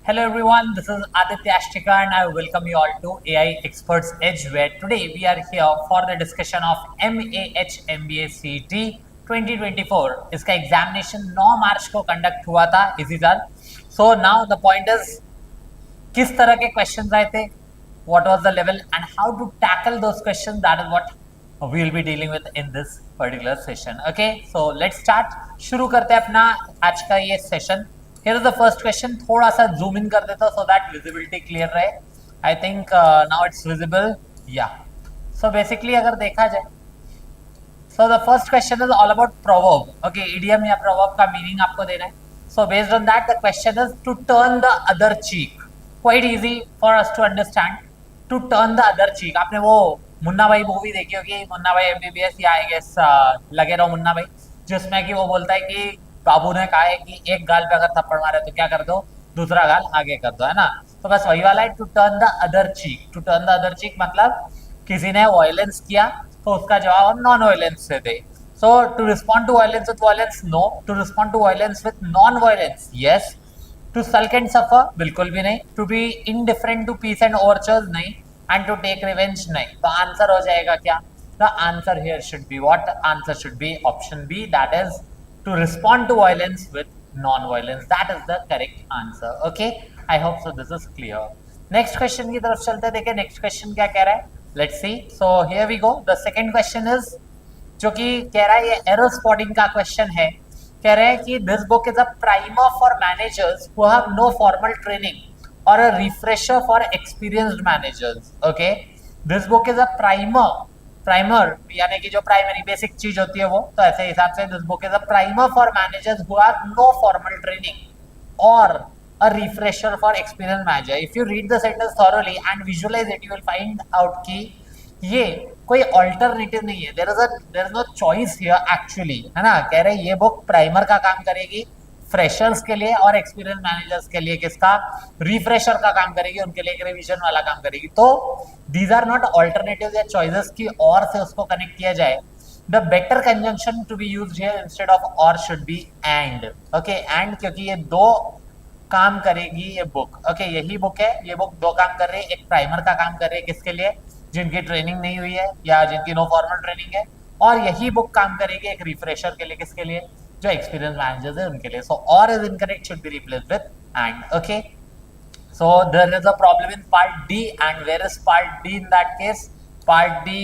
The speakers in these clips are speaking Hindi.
Hello everyone, this is Aditya Ashtika and I welcome you all to AI Experts Edge where today we are here for the discussion of MAH MBA CET 2024. इसका एग्जामिनेशन 9 मार्च को कंडक्ट हुआ था इसी साल. So now the point is किस तरह के क्वेश्चंस आए थे, what was the level and how to tackle those questions, that is what we will be dealing with in this particular session. Okay, so let's start. शुरू करते हैं अपना आज का ये session. Here is the first question. थोड़ा सा zoom in कर देता so that visibility clear रहे. I think now it's visible. Yeah. So basically अगर देखा जाए, so the first question is all about proverb. Okay, idiom या proverb का meaning आपको देना है. So based on that, the question is to turn the other cheek. Quite easy for us to understand. To turn the other cheek. आपने वो मुन्ना भाई मूवी देखी होगी, मुन्ना भाई MBBS या I guess लगे रहो मुन्ना भाई, जिसमें कि वो बोलता है कि बाबू ने कहा है कि एक गाल पे अगर थप्पड़ मारे तो क्या कर दो, दूसरा गाल आगे कर दो, है ना. तो बस वही वाला है, to turn the other cheek. To turn the other cheek मतलब किसी ने वायलेंस किया तो उसका जवाब हम नॉन वायलेंस से दे. So to respond to violence with violence, no. To respond to violence with non violence, yes. To sulk and suffer, बिल्कुल भी नहीं. To be indifferent to peace and overtures, नहीं. एंड टू टेक रिवेंज, नहीं. तो आंसर हो जाएगा क्या? The answer here should be what? Answer should be option B, that is to respond to violence with non-violence. That is the correct answer. Okay, I hope so this is clear. Next question की तरफ चलते हैं. देखें next question क्या कह रहा है. Let's see. So here we go. The second question is जो कि कह रहा है, ये error spotting का question है. कह रहा है कि this book is a primer for managers who have no formal training or a refresher for experienced managers. Okay, this book is a primer यानी कि जो प्राइमरी बेसिक चीज होती है वो, तो ऐसे हिसाब से this book is a primer for managers who have no formal training और a refresher for experience manager. If you read the sentence thoroughly and visualise it, you will find out कि ये कोई अल्टरनेटिव नहीं है. There is no choice here actually, है ना. कह रहे ये बुक प्राइमर का काम करेगी फ्रेशर्स के लिए और एक्सपीरियंस मैनेजर्स के लिए किसका? रिफ्रेशर का काम करेगी, उनके लिए एक रिवीजन वाला काम करेगी. तो दीज आर नॉट ऑल्टरनेटिव्स या चॉइसेस की और से उसको कनेक्ट किया जाए. The better conjunction to be used here instead of और should be and. Okay, and क्योंकि ये दो काम करेगी ये बुक. ओके, यही बुक है, ये बुक दो काम कर रही है. एक प्राइमर का काम कर रही है किसके लिए? जिनकी ट्रेनिंग नहीं हुई है या जिनकी नो फॉर्मल ट्रेनिंग है. और यही बुक काम करेगी एक रिफ्रेशर के लिए, किसके लिए? जो एक्सपीरियंस मैनेजर्स है उनके लिए. सो और is incorrect, should be replaced with and. Okay, so there is a problem in part D, and where is part D in that case? part D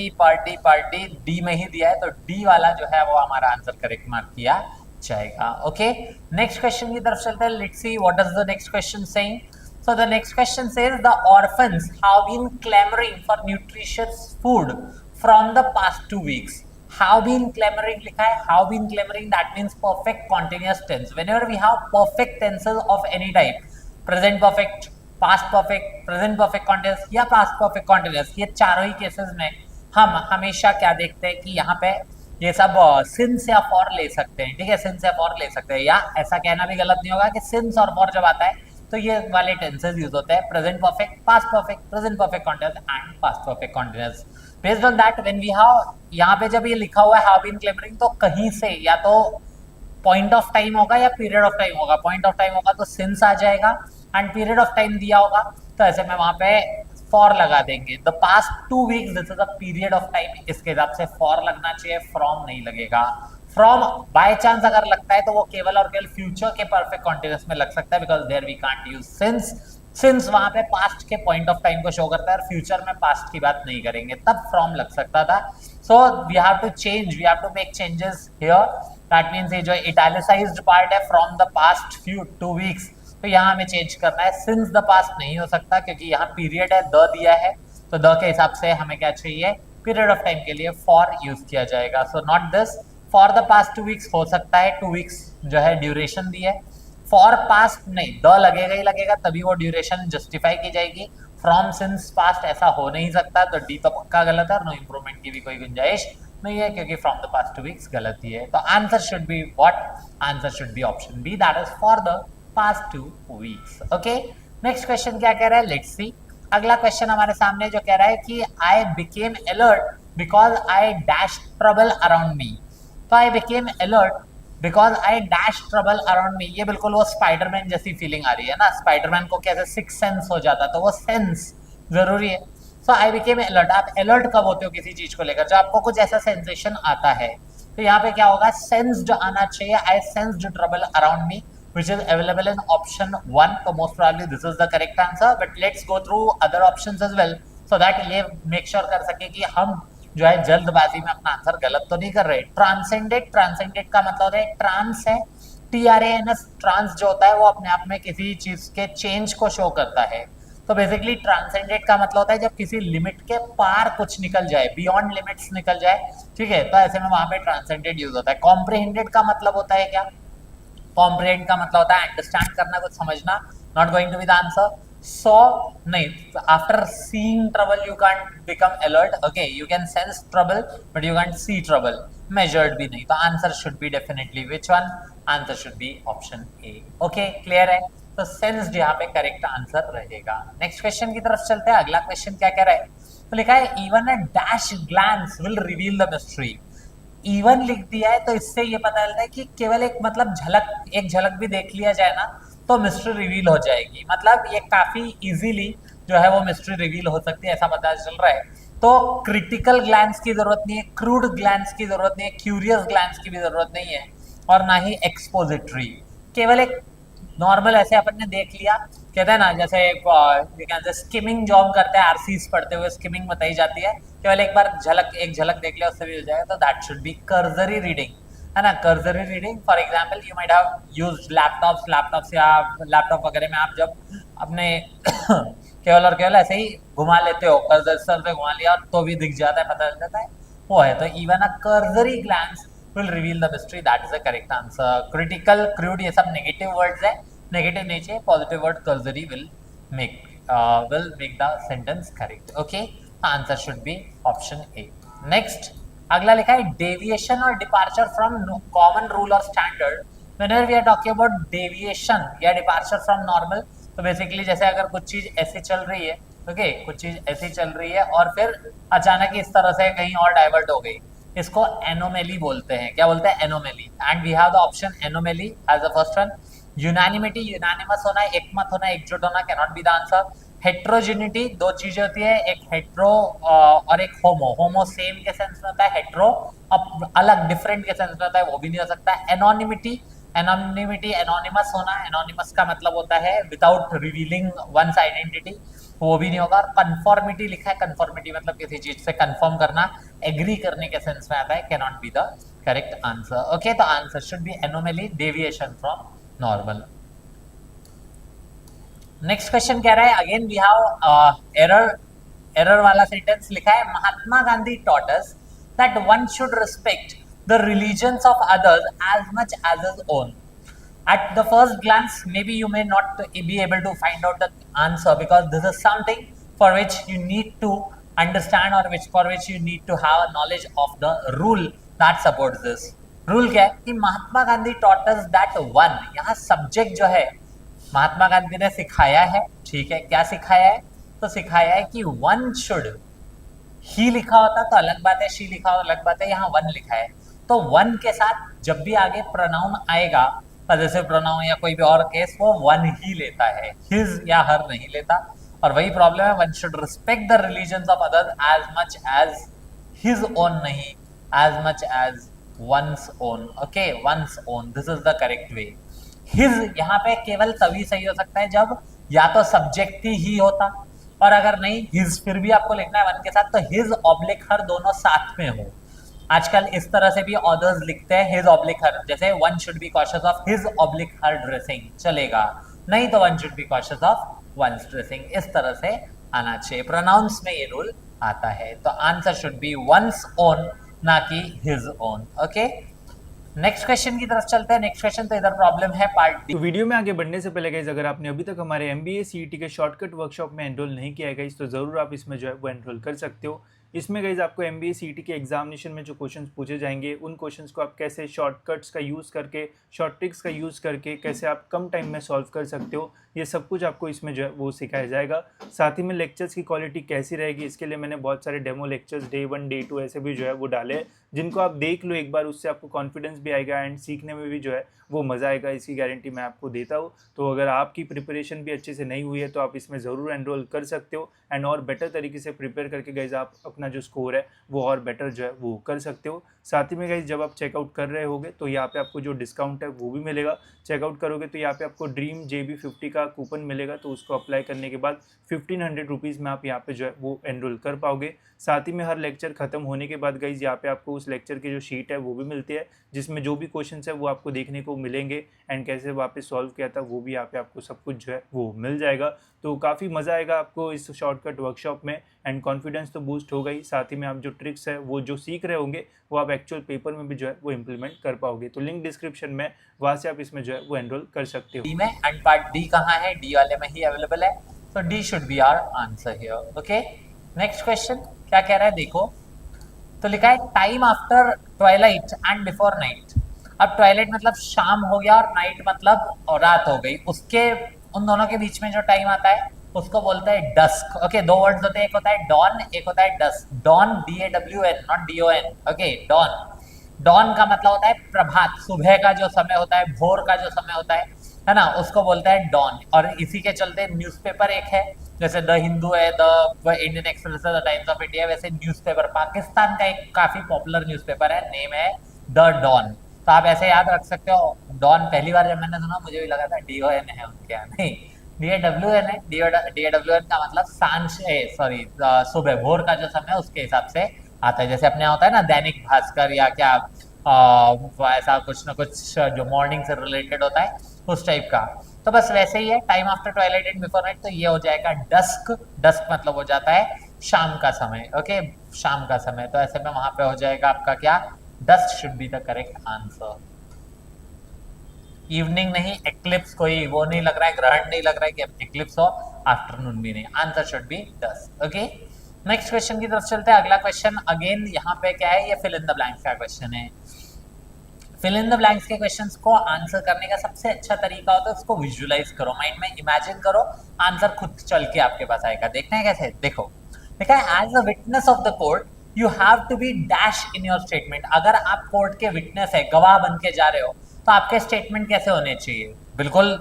D में ही दिया है, तो D वाला जो है वो हमारा आंसर करेक्ट मार्क किया जाएगा. ओके, नेक्स्ट क्वेश्चन की तरफ चलते हैं. Let's see what is the next question saying. So the next question says the orphans have been clamoring for nutritious food from the past 2 weeks. Have been clamoring लिखा है. Have been clamoring, that means perfect continuous tense. Whenever we have perfect tenses of any type, present perfect, past perfect, present perfect continuous या पास्ट परफेक्ट कॉन्टिन्यूअस, ये चारों ही केसेस में हम हमेशा क्या देखते हैं कि यहाँ पे ये सब सिंस या फॉर ले सकते हैं. ठीक है, सिंस या फॉर ले सकते हैं, या ऐसा कहना भी गलत नहीं होगा कि सिंस और फॉर जब आता है तो ये वाले टेंसेस यूज होते हैं. Present perfect, past perfect, present perfect continuous and past perfect continuous. Based on that when we have, यहाँ पे जब ये लिखा हुआ है हैव बीन क्लेमरिंग, तो कहीं से या तो पॉइंट ऑफ टाइम होगा या पीरियड ऑफ टाइम होगा. पॉइंट ऑफ टाइम होगा तो सिंस आ जाएगा, एंड पीरियड ऑफ टाइम दिया होगा तो ऐसे में वहां पे फॉर लगा देंगे. The past 2 weeks, this is a period of time, इसके हिसाब से फॉर लगना चाहिए, फ्रॉम नहीं लगेगा. फ्रॉम बाय चांस अगर लगता है तो वो केवल और केवल फ्यूचर के परफेक्ट कॉन्टिन्यूअस में लग सकता है, because there we can't use since. Since वहां पे पास्ट के पॉइंट ऑफ टाइम को शो करता है और फ्यूचर में पास्ट की बात नहीं करेंगे, तब फ्रॉम लग सकता था. So we have to change, we have to make changes here. That means ये जो इटैलिसाइज्ड पार्ट है फ्रॉम द पास्ट 2 वीक्स, तो यहाँ हमें चेंज करना है. सिंस द पास्ट नहीं हो सकता क्योंकि यहाँ पीरियड है, द दिया है, तो द के हिसाब से हमें क्या चाहिए? पीरियड ऑफ टाइम के लिए फॉर यूज किया जाएगा. So not this. For the past 2 weeks हो सकता है, 2 वीक्स जो है ड्यूरेशन दी है. फॉर पास्ट नहीं, द लगेगा ही लगेगा, तभी वो ड्यूरेशन जस्टिफाई की जाएगी. फ्रॉम सिंस पास्ट ऐसा हो नहीं सकता, तो डी तो पक्का गलत है और नो इंप्रूवमेंट की भी कोई गुंजाइश नहीं है क्योंकि फ्रॉम द पास्ट 2 वीक्स गलत ही है. तो answer should be what? Answer should be option B, that is for the past 2 weeks. Okay, next question क्या कह रहा है? Let's see. अगला क्वेश्चन हमारे सामने जो कह रहा है कि I became alert because I dashed trouble around me. तो I became alert because I dash trouble around मी, ये बिल्कुल वो स्पाइडरमैन जैसी फीलिंग आ रही है ना, स्पाइडरमैन को कैसे सिक्स सेंस हो जाता, तो वो सेंस जरूरी है। सो आई बिकेम अलर्ट, आप अलर्ट कब होते हो किसी चीज को लेकर, जब आपको कुछ ऐसा सेंसेशन आता है, तो यहाँ पे क्या होगा, सेंस्ड आना चाहिए, I sensed trouble around me which is available in option 1, so most probably this is the correct answer, but let's go through other options as well so that ये make sure कर सके कि हम जो है जल्दबाजी में अपना आंसर गलत तो नहीं कर रहे। ट्रांसेंडेड, ट्रांसेंडेड का मतलब होता है ट्रांस है, TRANS, ट्रांस जो होता है वो अपने आप में किसी चीज के चेंज को शो करता है। तो बेसिकली ट्रांसेंडेड का मतलब होता है जब किसी लिमिट के पार कुछ निकल जाए, बियॉन्ड लिमिट्स निकल जाए, ठीक है, तो ऐसे में वहां पे ट्रांसेंडेड यूज होता है। कॉम्प्रिहेंडेड का मतलब होता है क्या, कॉम्प्रिहेंड का मतलब होता है अंडरस्टैंड करना, कुछ समझना, not going to be the answer. So नहीं, after seeing trouble you can't become alert, okay, you can sense trouble but you can't see trouble, measured भी नहीं, तो answer should be definitely which one, answer should be option A. Okay, clear है, तो सेंस्ड यहाँ पे करेक्ट आंसर रहेगा। नेक्स्ट क्वेश्चन की तरफ चलते हैं। अगला क्वेश्चन क्या कह रहा है, तो लिखा है even a dash glance will reveal the mystery. Even लिख दिया है तो इससे ये पता चलता है कि केवल एक मतलब झलक, एक झलक भी देख लिया जाए ना तो मिस्ट्री रिवील हो जाएगी, मतलब ये काफी इजीली जो है वो मिस्ट्री रिवील हो सकती है, ऐसा पता चल रहा है। तो क्रिटिकल ग्लैंस की जरूरत नहीं है, क्रूड ग्लैंस की जरूरत नहीं है, क्यूरियस ग्लैंस की भी जरूरत नहीं है, और ना ही एक्सपोजिटरी, केवल एक नॉर्मल ऐसे अपन ने देख लिया, कहते हैं ना जैसे स्किमिंग जॉब करते हैं, आरसीज पढ़ते हुए स्किमिंग बताई जाती है, केवल एक बार झलक, एक झलक देख लिया उससे भी हो जाएगा, तो that should be cursory reading, है ना, cursory reading. For example you might have used laptops या लैपटॉप वगैरह में आप जब अपने केवल और केवल ऐसे ही घुमा लेते हो, कर्सर पे घुमा लिया तो भी दिख जाता है, पता चल जाता है, वो है। तो even a cursory glance will reveal the mystery, that is the correct answer। critical, crude, ये सब negative words है, negative नहीं चाहिए, positive word cursory will make the sentence correct। okay, answer should be option A। next, अगला लिखा है deviation और departure from common rule or standard। whenever we are talking about deviation या departure from normal, तो basically जैसे अगर कुछ चीज ऐसे चल रही है, ओके, कुछ चीज ऐसी चल रही है और फिर अचानक इस तरह से कहीं और डाइवर्ट हो गई, इसको एनोमेली बोलते हैं। क्या बोलते हैं, anomaly. And we have the option anomaly as the first one. Unanimity, unanimous होना, एकमत होना, एकजुट होना, can not be the answer. Heterogeneity, दो चीजें होती है, एक हेट्रो और एक होमो। होमो सेम के सेंस में होता है, हेट्रो अब अलग डिफरेंट के सेंस में होता है, वो भी नहीं हो सकता। एनोनिमिटी, एनोनिमिटी एनोनिमस होना, एनोनिमस का मतलब होता है विदाउट रिवीलिंग वंस आइडेंटिटी, वो भी नहीं होगा। कंफॉर्मिटी लिखा है, कंफॉर्मिटी मतलब किसी चीज से कंफर्म करना, एग्री करने के सेंस में आता है, can not be the correct answer. Okay, तो answer should be anomaly, deviation from normal. Next question कह रहा है, अगेन वी हैव एरर वाला सेंटेंस लिखा है, Mahatma Gandhi taught us that one should respect the religions of others as much as his own। At the first glance, maybe you may not be able to find out the answer because this is something for which you need to understand or for which you need to have a knowledge of the rule that supports this। Rule क्या है कि Mahatma Gandhi taught us that one, यहाँ सब्जेक्ट जो है महात्मा गांधी ने सिखाया है, ठीक है, क्या सिखाया है, तो सिखाया है कि वन शुड, ही लिखा होता तो अलग बात है, शी लिखा हो अलग बात है, यहाँ वन लिखा है, तो वन के साथ जब भी आगे प्रोनाउन आएगा, पॉजेसिव प्रोनाउन या कोई भी और केस, वो वन ही लेता है, हिज या हर नहीं लेता। और वही प्रॉब्लम है, one should respect the religions of others as much as his own, नहीं as much as one's own. Okay, one's own, this is the correct way. His यहाँ पे केवल तभी सही हो सकता है जब या तो सब्जेक्ट ही होता, और अगर नहीं हिज फिर भी आपको लिखना है वन के साथ, तो हिज ऑब्लिक हर दोनों साथ में हो। आजकल इस तरह से भी ऑथर्स लिखते हैं हिज ऑब्लिक हर, जैसे one should be cautious of his oblique her dressing, चलेगा, नहीं तो one should be cautious of one's dressing, इस तरह से आना चाहिए। प्रोनाउंस में ये रूल आता है, तो answer should B one's own, ना कि his own. Okay, next question की तरफ चलते हैं। नेक्स्ट क्वेश्चन तो इधर प्रॉब्लम है पार्ट डी। तो वीडियो में आगे बढ़ने से पहले गाइस, अगर आपने अभी तक हमारे MBA CET के शॉर्टकट वर्कशॉप में एनरोल नहीं किया है गाइस, तो ज़रूर आप इसमें जो है वो एनरोल कर सकते हो। इसमें गाइस आपको MBA CET के एग्जामिनेशन में जो क्वेश्चंस पूछे जाएंगे, उन क्वेश्चंस को आप कैसे शॉर्टकट्स का यूज़ करके, शॉर्ट ट्रिक्स का यूज़ करके कैसे आप कम टाइम में सॉल्व कर सकते हो, ये सब कुछ आपको इसमें जो है वो सिखाया जाएगा। साथ ही में लेक्चर्स की क्वालिटी कैसी रहेगी, इसके लिए मैंने बहुत सारे डेमो लेक्चर्स Day 1 Day 2 ऐसे भी जो है वो डाले, जिनको आप देख लो एक बार, उससे आपको कॉन्फिडेंस भी आएगा एंड सीखने में भी जो है वो मज़ा आएगा, इसकी गारंटी मैं आपको देता हूँ। तो अगर आपकी प्रिपरेशन भी अच्छे से नहीं हुई है तो आप इसमें ज़रूर एनरोल कर सकते हो एंड और बेटर तरीके से प्रिपेयर करके गाइज आप अपना जो स्कोर है वो और बेटर जो है वो कर सकते हो। साथ ही में गाइज जब आप चेकआउट कर रहे होगे तो यहाँ पे आपको जो डिस्काउंट है वो भी मिलेगा। चेकआउट करोगे तो यहाँ पे आपको ड्रीम JB50 का कूपन मिलेगा, तो उसको अप्लाई करने के बाद 1500 रुपीज़ में आप यहाँ पे जो है वो एनरोल कर पाओगे। साथ ही में हर लेक्चर खत्म होने के बाद गाइज यहाँ पे आपको उस लेक्चर की जो शीट है वो भी मिलती है, जिसमें जो भी क्वेश्चन है वो आपको देखने को मिलेंगे एंड कैसे वापस सॉल्व किया था वो भी यहाँ पे आपको सब कुछ जो है वो मिल जाएगा। तो काफ़ी मज़ा आएगा आपको इस शॉर्टकट वर्कशॉप में एंड कॉन्फिडेंस तो बूस्ट होगा ही, साथ ही में आप जो ट्रिक्स है वो जो सीख रहे होंगे वो आप एक्चुअल पेपर में भी जो है वो इम्प्लीमेंट कर पाओगे। तो लिंक डिस्क्रिप्शन में, वहाँ से आप इसमें जो है वो एनरोल कर सकते हो। डी में एंड पार्ट डी कहाँ है, डी वाले में ही अवेलेबल है, तो D should be our answer here. Okay, next question क्या कह रहा है देखो, तो लिखा है time after twilight and before night. अब ट्वाइलाइट मतलब शाम हो गया और नाइट मतलब रात हो गई, उसके उन दोनों के बीच में जो टाइम आता है उसको बोलते हैं डस्क। ओके, दो वर्ड्स होते हैं, एक होता है डॉन, एक होता है dusk. Dawn DAWN not DON। Okay, dawn, dawn का मतलब होता है प्रभात, सुबह का जो समय होता है, भोर का जो समय होता है ना, उसको बोलते हैं डॉन। और इसी के चलते न्यूज़पेपर एक है, जैसे द हिंदू है, द इंडियन एक्सप्रेस है, द टाइम्स ऑफ इंडिया, वैसे न्यूज़पेपर पाकिस्तान का एक काफी पॉपुलर न्यूज़पेपर है, नेम है द डॉन। तो आप ऐसे याद रख सकते हो डॉन। पहली बार जब मैंने सुना मुझे भी लगा था DON है उनके यहाँ, नहीं DAWN है। DAWN का मतलब सांझ, सॉरी सुबह, भोर का जो समय है उसके हिसाब से आता है। जैसे अपने यहाँ होता है ना दैनिक भास्कर या क्या ऐसा कुछ ना कुछ जो मॉर्निंग से रिलेटेड होता है उस टाइप का, तो बस वैसे ही है time after twilight and before night. तो ये हो जाएगा डस्क। डस्क मतलब हो जाता है शाम का समय। ओके, शाम का समय, तो ऐसे में वहां पे हो जाएगा आपका क्या, dusk should be the correct answer. Evening नहीं, एक्लिप्स कोई वो नहीं लग रहा है, ग्रहण नहीं लग रहा है कि एक्लिप्स हो, आफ्टरनून भी नहीं, answer should be dusk. Okay, next question की तरफ चलते हैं। अगला क्वेश्चन अगेन यहाँ पे क्या है, ये फिल इन द ब्लैंक्स का क्वेश्चन है। फिल इन द ब्लैंक्स के क्वेश्चंस को आंसर करने का सबसे अच्छा तरीका होता है उसको विजुअलाइज करो, माइंड में इमेजिन करो, आंसर खुद चल के आपके पास आएगा। देखना है कैसे, देखो देखा है, as a witness of the court you have to be dash in your statement. अगर आप कोर्ट के विटनेस है, गवाह बन के जा रहे हो, तो आपके स्टेटमेंट कैसे होने चाहिए, बिल्कुल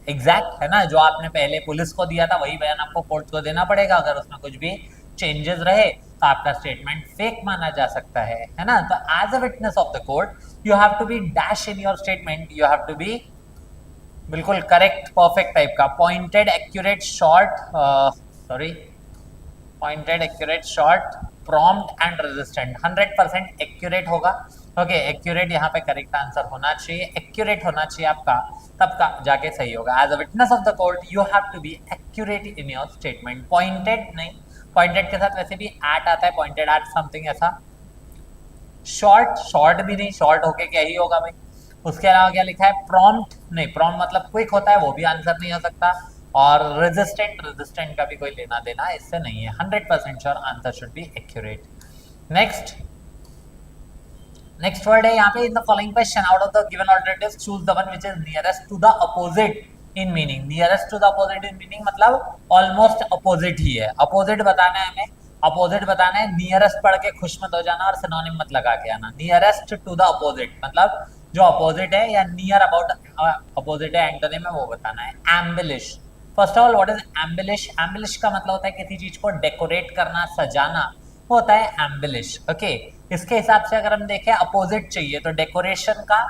एग्जैक्ट है ना, जो आपने पहले पुलिस को दिया था वही बयान आपको कोर्ट को देना पड़ेगा। अगर उसमें कुछ भी चेंजेस रहे तो आपका स्टेटमेंट फेक माना जा सकता है ना। तो as a witness of the court you have to be dash in your statement, you have to be बिल्कुल करेक्ट, परफेक्ट टाइप का, pointed, accurate, short, sorry pointed, accurate, short, prompt and resistant. 100% accurate होगा। ओके, एक्यूरेट यहाँ पे करेक्ट आंसर होना चाहिए, एक्यूरेट होना चाहिए आपका, तब का जाके सही होगा। As a witness of the court you have to be accurate in your statement. Pointed नहीं, पॉइंटेड के साथ वैसे भी एट आता है, पॉइंटेड एट समथिंग ऐसा। शॉर्ट, शॉर्ट भी नहीं, शॉर्ट होके क्या ही होगा भाई। उसके अलावा क्या लिखा है, प्रॉम्प्ट नहीं, प्रॉम्प्ट मतलब क्विक होता है, वो भी आंसर नहीं हो सकता। और रेजिस्टेंट, रेजिस्टेंट का भी कोई लेना देना इससे नहीं है। 100% sure answer should be accurate. Next, next word है यहाँ पे, in the following question out of the given alternatives choose the one which is nearest to the opposite in meaning. Nearest to the opposite in meaning मतलब ऑलमोस्ट अपोजिट ही है, अपोजिट बताना है हमें, अपोजिट बताना है। नियरेस्ट पढ़ के खुश मत हो जाना और सिनोनिम मत लगा के आना। नियरेस्ट टू द अपोजिट मतलब जो अपोजिट है या नियर अबाउट अपोजिट है, एंटोनिम है, वो बताना है। Embellish, first of all what is embellish? Embellish का मतलब होता है किसी चीज को डेकोरेट करना, सजाना, वो होता है एम्बिलिश। ओके, इसके हिसाब से अगर हम देखें अपोजिट चाहिए तो डेकोरेशन का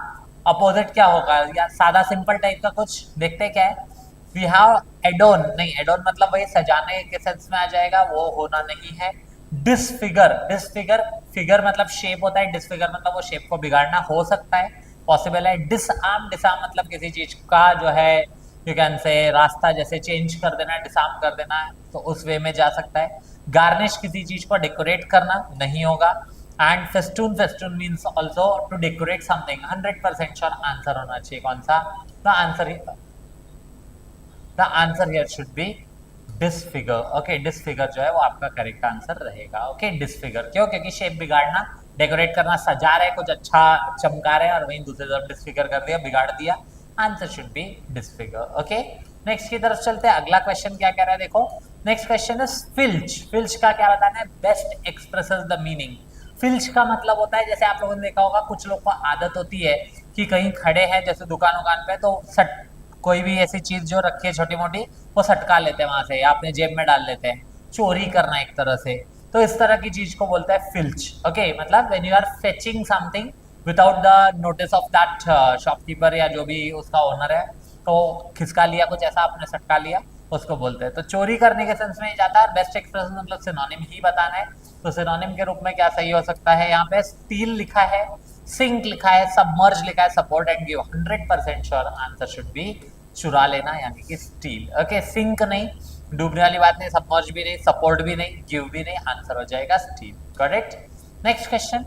अपोजिट क्या होगा, या सादा सिंपल टाइप का कुछ देखते क्या है। वी हैव एडोन, नहीं एडोन मतलब वही सजाने के सेंस में आ जाएगा, वो होना नहीं है। डिसफिगर, डिसफिगर, फिगर मतलब शेप होता है, डिसफिगर मतलब वो शेप को बिगाड़ना, हो सकता है, पॉसिबल है। डिसआर्म, डिसआर्म मतलब किसी चीज का जो है यू कैन से रास्ता जैसे चेंज कर देना, डिसआर्म कर देना, तो उस वे में जा सकता है। गार्निश किसी चीज को डेकोरेट करना, नहीं होगा। And festoon, festoon means also to decorate something. 100% sure answer होना चाहिए कौन सा, the answer here should be disfigure. Okay, disfigure जो है वो आपका करेक्ट आंसर रहेगा। ओके, डिसफिगर क्यों, क्योंकि शेप बिगाड़ना, डेकोरेट करना, सजा रहे कुछ अच्छा चमका रहे और वहीं दूसरी तरफ डिसफिगर कर दिया, बिगाड़ दिया, answer should be disfigure. Okay, next की तरफ चलते हैं। अगला क्वेश्चन क्या कह रहा है देखो, next question is filch. Filch का क्या बताना है, best expresses the meaning. Filch का मतलब होता है, जैसे आप लोगों ने देखा होगा कुछ लोग को आदत होती है कि कहीं खड़े हैं जैसे दुकान उकान पे, तो सट कोई भी ऐसी चीज जो रखी है छोटी मोटी वो सटका लेते हैं वहां से या अपने जेब में डाल लेते हैं, चोरी करना एक तरह से। तो इस तरह की चीज को बोलता है फिल्च। ओके, मतलब when you are fetching something without the notice of that shopkeeper या जो भी उसका ओनर है, तो खिसका लिया कुछ ऐसा, आपने सटका लिया, उसको बोलते हैं। तो चोरी करने के सेंस में ही जाता है। बेस्ट एक्सप्रेशन मतलब सिनोनिम ही बताना है, तो सिनोनिम के रूप में क्या सही हो सकता है? यहाँ पे स्टील लिखा है, सिंक लिखा है, सबमर्ज लिखा है, support and give. 100% sure answer should B चुरा लेना, यानी कि स्टील। ओके, सिंक नहीं, डूबने वाली बात नहीं, सबमर्ज भी नहीं, सपोर्ट भी नहीं, गिव भी नहीं, आंसर हो जाएगा still. Correct. Next question,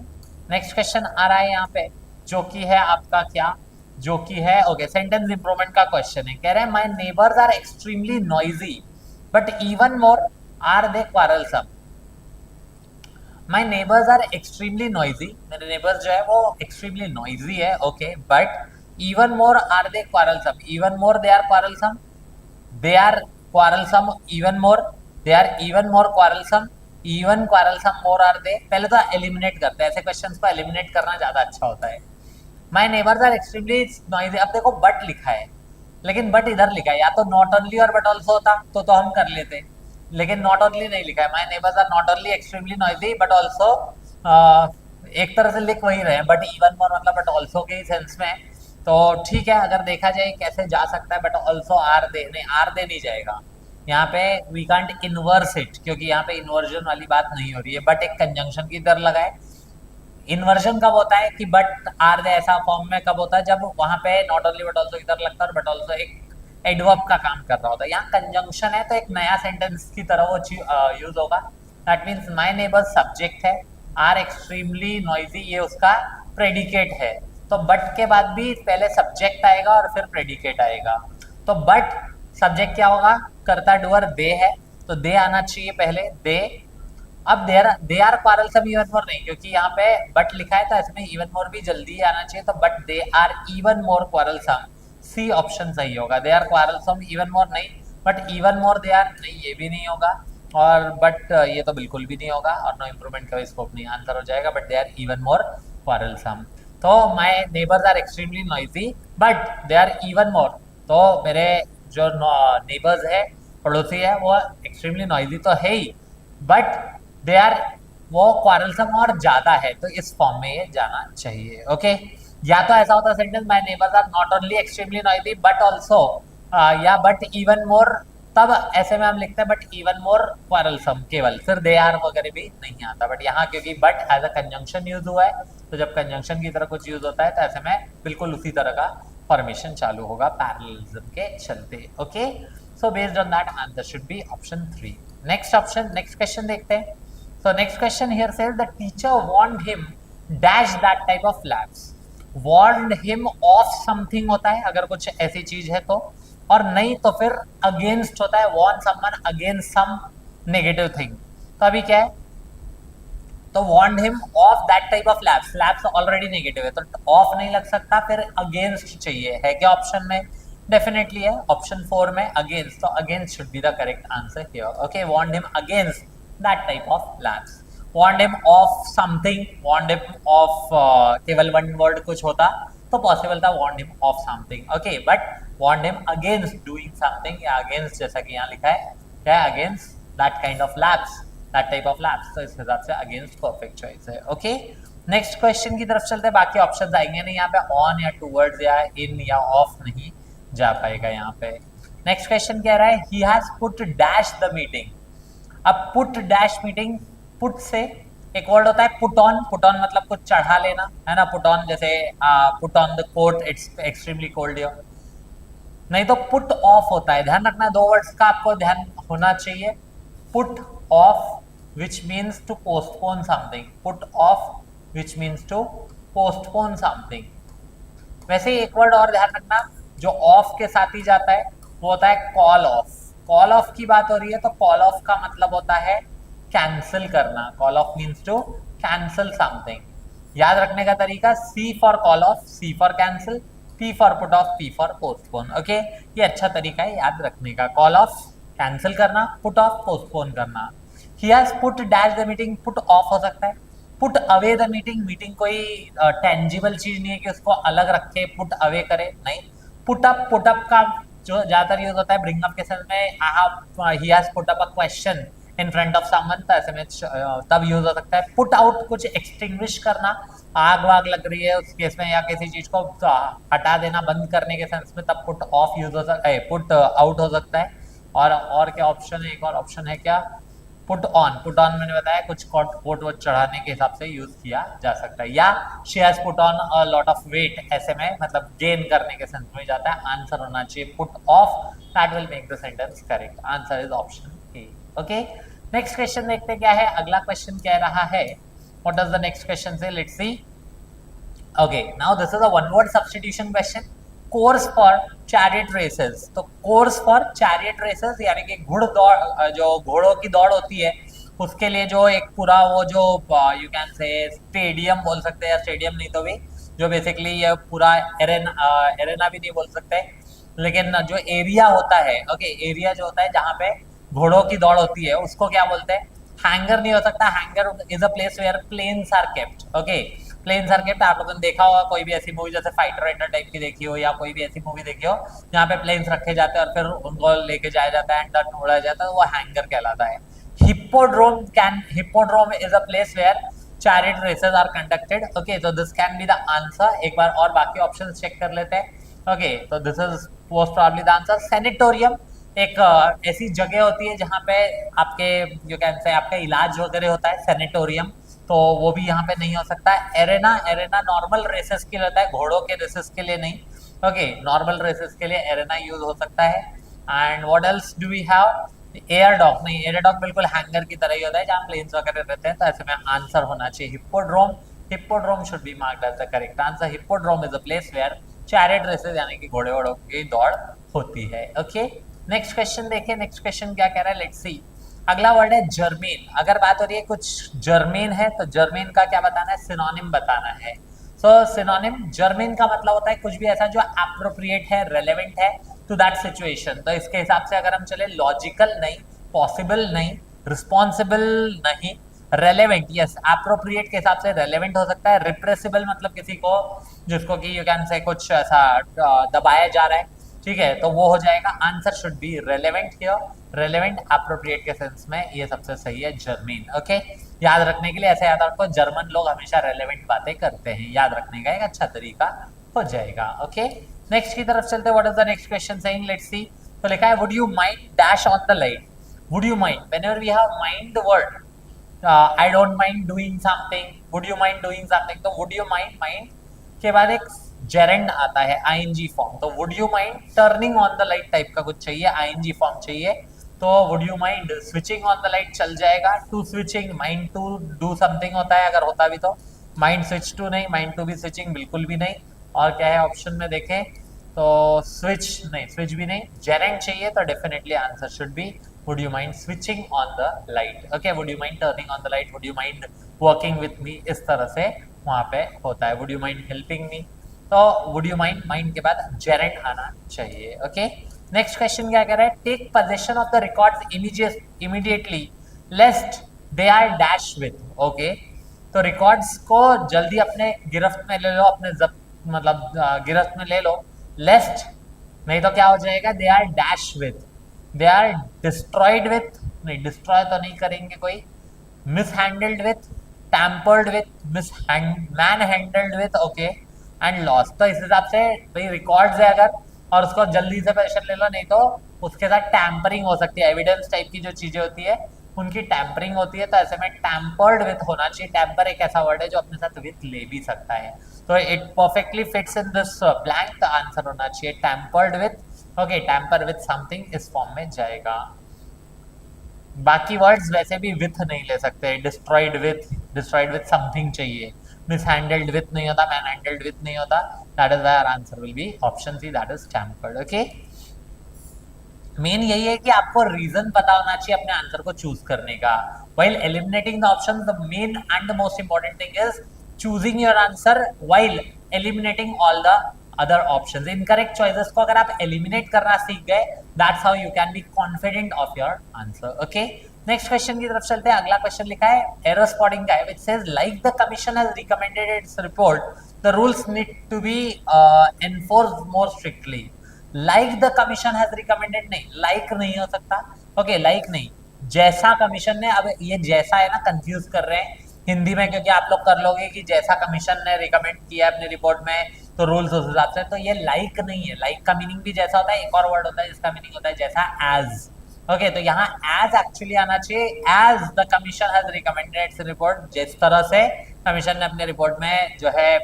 next question आ रहा है यहाँ पे, जो कि है आपका क्या, जो कि है ओके सेंटेंस इंप्रूवमेंट का क्वेश्चन है। कह रहे हैं my neighbours are extremely noisy but even more are they quarrelsome. My neighbours are extremely noisy, मेरे नेबर्स जो है वो एक्सट्रीमली नॉइजी है, okay, but even more are they quarrelsome. Even more they are quarrelsome, they are quarrelsome even more, they are even more quarrelsome, even quarrelsome more are they. पहले तो एलिमिनेट करते हैं, ऐसे क्वेश्चंस को एलिमिनेट करना ज्यादा अच्छा होता है। My neighbours are extremely noisy, अब देखो बट लिखा है, लेकिन बट इधर लिखा है, या तो नॉट ओनली और बट ऑल्सो होता तो हम कर लेते, लेकिन नॉट ओनली नहीं लिखा है। My neighbours are not only extremely noisy but also, एक तरह से लिख वही रहे हैं, बट इवन मोर मतलब बट ऑल्सो के ही सेंस में। तो ठीक है, अगर देखा जाए कैसे जा सकता है, बट ऑल्सो आर दे नहीं, आर दे नहीं जाएगा यहाँ पे, वी कांट इनवर्स इट, क्योंकि यहाँ पे इन्वर्जन वाली बात नहीं हो रही है। बट एक कंजंक्शन की तरह लगाए। इन्वर्जन कब होता है कि बट आर दे ऐसा फॉर्म में कब होता है, जब वहां पे नॉट ओनली बट ऑल्सो इधर लगता है और बट ऑल्सो एक एडवर्ब का काम कर रहा होता है। यहाँ कंजंक्शन है तो एक नया सेंटेंस की तरह वो यूज होगा। That means my neighbours subject है, आर एक्सट्रीमली नॉइजी ये उसका प्रेडिकेट है। तो बट के बाद भी पहले सब्जेक्ट आएगा और फिर प्रेडिकेट आएगा। तो बट सब्जेक्ट क्या होगा, कर्ता डूअर दे है, तो दे आना चाहिए पहले, दे। अब दे आर क्वारलसम इवन मोर नहीं, क्योंकि यहाँ पे बट लिखा है तो इसमें इवन मोर भी जल्दी आना चाहिए, तो but they are even more quarrelsome, C option सही होगा। They are quarrelsome even more नहीं, but even more they are नहीं, ये भी नहीं होगा, और बट ये तो बिल्कुल भी नहीं होगा, और नो इम्प्रूवमेंट का स्कोप नहीं, आंसर हो जाएगा but they are even more quarrelsome. तो my neighbours are extremely noisy but they are even more, तो मेरे जो नेबर्स है, पड़ोसी है, वो एक्सट्रीमली नॉइजी तो है ही, बट दे आर वो क्वारलसम और ज्यादा है, तो इस फॉर्म में ये जाना चाहिए। ओके, या तो ऐसा होता है sentence my neighbours are not only extremely noisy but also, या बट इवन मोर, तब ऐसे में हम लिखते हैं बट इवन मोर क्वारलसम केवल, फिर दे आर वगैरह भी नहीं आता। बट यहाँ क्योंकि but as a conjunction use हुआ है, तो जब कंजंक्शन की तरह कुछ यूज होता है तो ऐसे में बिल्कुल उसी तरह का फॉर्मेशन चालू होगा पैरेललिज्म के चलते। Okay, so based on that answer should be option 3। Next option, next question देखते हैं। So next question here says the teacher warned him dash that type of labs. Warned him of something होता है अगर कुछ ऐसी चीज है तो, और नहीं तो फिर against होता है, warn someone against some negative thing। तो अभी क्या है, तो warned him of that type of labs, labs already negative है तो off नहीं लग सकता, फिर against चाहिए, है क्या ऑप्शन में? डेफिनेटली है, ऑप्शन 4 में against, तो against should be the correct answer here। Okay, warned him against that type of labs। warned him of something, warned him of केवल one word कुछ होता तो possible था warned him of something। okay, but warned him against doing something, या against जैसा कि यहाँ लिखा है क्या है, against that kind of labs, that type of labs, तो इस हिसाब से against perfect choice है। okay, नेक्स्ट क्वेश्चन की तरफ चलते हैं। बाकी ऑप्शंस आएंगे नहीं यहाँ पे, on या towards या in या off नहीं जा पाएगा यहाँ पे। नेक्स्ट क्वेश्चन कह रहा है he has put dash the meeting। अब पुट डैश मीटिंग, पुट से एक वर्ड होता है पुट ऑन, पुट ऑन मतलब कुछ चढ़ा लेना है ना, पुट ऑन जैसे put on the coat, it's extremely cold here. नहीं तो पुट ऑफ होता है, ध्यान रखना, दो वर्ड्स का आपको ध्यान होना चाहिए। Put off which means to postpone something, put off which means to postpone something. वैसे ही एक वर्ड और ध्यान रखना जो ऑफ के साथ ही जाता है, वो होता है कॉल ऑफ। कॉल ऑफ की बात हो रही है तो कॉल ऑफ का मतलब होता है कैंसिल करना, call off means to cancel something. याद रखने का तरीका, C for call off, C for cancel, P for put off, P for postpone. Okay, ये अच्छा तरीका है याद रखने का। कॉल ऑफ कैंसिल करना, पुट ऑफ पोस्टपोन करना। He has put dash the meeting, put off हो सकता है, put away the meeting, meeting कोई टेंजिबल चीज नहीं है कि उसको अलग रखे पुट अवे करे, नहीं। पुट अप का जो ज्यादातर यूज होता है ब्रिंग अप के सेंस में, I have he has put up a question in front of someone, तो ऐसे में तब यूज हो सकता है। पुट आउट कुछ एक्सटिंग्विश करना, आग वाग लग रही है उस केस में, या किसी चीज को हटा देना बंद करने के सेंस में, तब पुट ऑफ यूज हो सकता है, पुट आउट हो सकता है। और क्या ऑप्शन है, एक और ऑप्शन है क्या, पुट ऑन। पुट ऑन मैंने बताया कुछ कोट वोट चढ़ाने के हिसाब से यूज किया जा सकता है। या she has put on a lot of weight, ऐसे में मतलब गेन करने के सेंस में जाता है। आंसर होना चाहिए put off, that will make the sentence correct. Answer is option A. Okay, next question देखते क्या है। अगला क्वेश्चन कह रहा है, what does the next question say, let's see. Okay, now this is a one word substitution question. Course for chariot races, तो कोर्स फॉर चैरियट रेसेस यानी कि घुड़दौड़, जो घोड़ों की दौड़ होती है उसके लिए जो एक पूरा वो जो यू कैन से स्टेडियम बोल सकते हैं, या स्टेडियम नहीं तो भी जो बेसिकली ये पूरा एरेना भी नहीं बोल सकते, लेकिन जो एरिया होता है, ओके, एरिया जो होता है जहाँ पे घोड़ों की दौड़ होती है उसको क्या बोलते हैं। हैंगर नहीं हो सकता, hanger is a place where planes are kept. Okay, planes are kept, आप लोगों ने देखा होगा कोई भी ऐसी मूवी जैसे फाइटर राइटर टाइप की देखी हो, या कोई भी ऐसी मूवी देखी हो जहाँ पे प्लेन्स रखे जाते हैं और फिर उनको लेके जाया जाता है एंड देन उड़ाया जाता है, वो हैंगर कहलाता है। Hippodrome is a place where chariot races are conducted. Okay, so this can be the answer. एक बार और बाकी ऑप्शंस चेक कर लेते हैं। Okay, so this is most probably the answer. Sanatorium एक ऐसी जगह होती है जहाँ पे आपके यू कैन से आपका इलाज वगैरह होता है, सैनिटोरियम, तो वो भी यहाँ पे नहीं हो सकता है। एरेना नॉर्मल रेसेस के लिए होता है, घोड़ों के रेसेस के लिए नहीं। ओके, नॉर्मल रेसेस के लिए एरेना यूज हो सकता है। And what else do we have, aerodrome नहीं, एयर डॉग बिल्कुल हैंगर की तरह ही होता है जहाँ प्लेन्स वगैरह रहते हैं, तो ऐसे में आंसर होना चाहिए hippodrome. Hippodrome should be marked as the correct answer. Hippodrome is a place where chariot races यानी कि घोड़े वोड़ों की दौड़ होती है। ओके, नेक्स्ट क्वेश्चन देखिए। नेक्स्ट क्वेश्चन क्या कह रहा है, लेट्स सी। अगला वर्ड है जर्मीन। अगर बात हो रही है कुछ जर्मीन है तो जर्मीन का क्या बताना है, सिनोनिम बताना है। सो सिनोनिम जर्मीन का मतलब होता है कुछ भी ऐसा जो एप्रोप्रिएट है, रेलेवेंट है टू दैट सिचुएशन। तो इसके हिसाब से अगर हम चले, लॉजिकल नहीं, पॉसिबल नहीं, रिस्पॉन्सिबल नहीं, रेलेवेंट, यस, एप्रोप्रिएट के हिसाब से रेलेवेंट हो सकता है। रिप्रेसिबल मतलब किसी को जिसको कि यू कैन से कुछ ऐसा दबाया जा रहा है, ठीक है, तो वो हो जाएगा। Answer should B relevant here, relevant appropriate के सेंस में ये सबसे सही है जर्मीन। ओके, याद रखने के लिए ऐसे याद रखो, जर्मन लोग हमेशा रेलेवेंट बातें करते हैं, याद रखने का एक अच्छा तरीका हो जाएगा। ओके, नेक्स्ट की तरफ चलते हैं। What is the next question saying, let's see. तो लिखा है, would you mind dash on the light. Would you mind, whenever we have mind the word, I don't mind doing something, would you mind doing something, तो वुड यू माइंड, माइंड के बाद एक जेरेंड आता है आईएनजी फॉर्म, तो would you mind turning on the light type का कुछ चाहिए, आईएनजी फॉर्म चाहिए, तो would you mind switching on the light चल जाएगा। To switching, mind to do something होता है, अगर होता भी तो माइंड स्विच टू नहीं, माइंड टू भी स्विचिंग बिल्कुल भी नहीं। और क्या है ऑप्शन में देखें तो स्विच नहीं, स्विच भी नहीं, जेरेंड चाहिए, तो definitely answer should B would you mind switching on the light. Okay, would you mind turning on the light, would you mind working with me, इस तरह से वहां पे होता है। Would you mind helping me, तो वुड यू माइंड, माइंड के बाद जेरेंट आना चाहिए। ओके, नेक्स्ट क्वेश्चन क्या कह रहा है, take position of the records immediately lest they are dash with. Okay, तो रिकॉर्ड्स को जल्दी अपने गिरफ्त में ले लो, अपने मतलब गिरफ्त में ले लो, लेस्ट नहीं तो क्या हो जाएगा, they are dash with, they are destroyed with, नहीं डिस्ट्रॉय तो नहीं करेंगे कोई, mishandled with, tampered with, manhandled with, okay, and loss. तो इस हिसाब से भाई रिकॉर्ड्स है अगर, और उसको जल्दी से पोजीशन ले लो, नहीं तो उसके साथ टैम्परिंग हो सकती है, एविडेंस टाइप की जो चीजें होती है उनकी टैम्परिंग होती है, तो ऐसे में टैम्पर्ड विथ होना चाहिए। टैम्पर एक ऐसा वर्ड है जो अपने साथ विथ ले भी सकता है, तो it perfectly fits in this blank, तो आंसर होना चाहिए tampered with. Okay, tamper with something इस फॉर्म में जाएगा। बाकी वर्ड्स वैसे भी विथ नहीं ले सकते, डिस्ट्रॉयड विथ समथिंग चाहिए, मिसहैंडल्ड विथ नहीं होता, मैनहैंडल्ड विथ नहीं होता, that is why our answer will be option C, that is tampered. Okay, मेन यही है कि आपको रीजन पता होना चाहिए अपने आंसर को चूज करने का। While eliminating the option, the main and the most important thing is choosing your answer while eliminating all the other options. Incorrect choices को अगर आप eliminate करना सीख गए, that's how you can be confident of your answer. Okay. Next question की तरफ चलते हैं. अगला क्वेश्चन लिखा है एरर स्पॉटिंग का है, which says like the commission has recommended its report, the rules need to be enforced more strictly. Like the commission has recommended, नहीं, like नहीं हो सकता. Okay, like नहीं, जैसा कमीशन ने, अब ये जैसा है ना, कंफ्यूज कर रहे हैं हिंदी में, क्योंकि आप लोग कर लोगे कि जैसा कमीशन ने रिकमेंड किया अपनी रिपोर्ट में तो रूल्स उस हिसाब से, तो ये लाइक नहीं है. लाइक का मीनिंग भी जैसा होता है, एक और वर्ड होता है जिसका मीनिंग होता है जैसा, एज. ओके, तो यहाँ एज एक्चुअली आना चाहिए. As the commission has recommended its report, जिस तरह से कमीशन ने अपने रिपोर्ट में जो है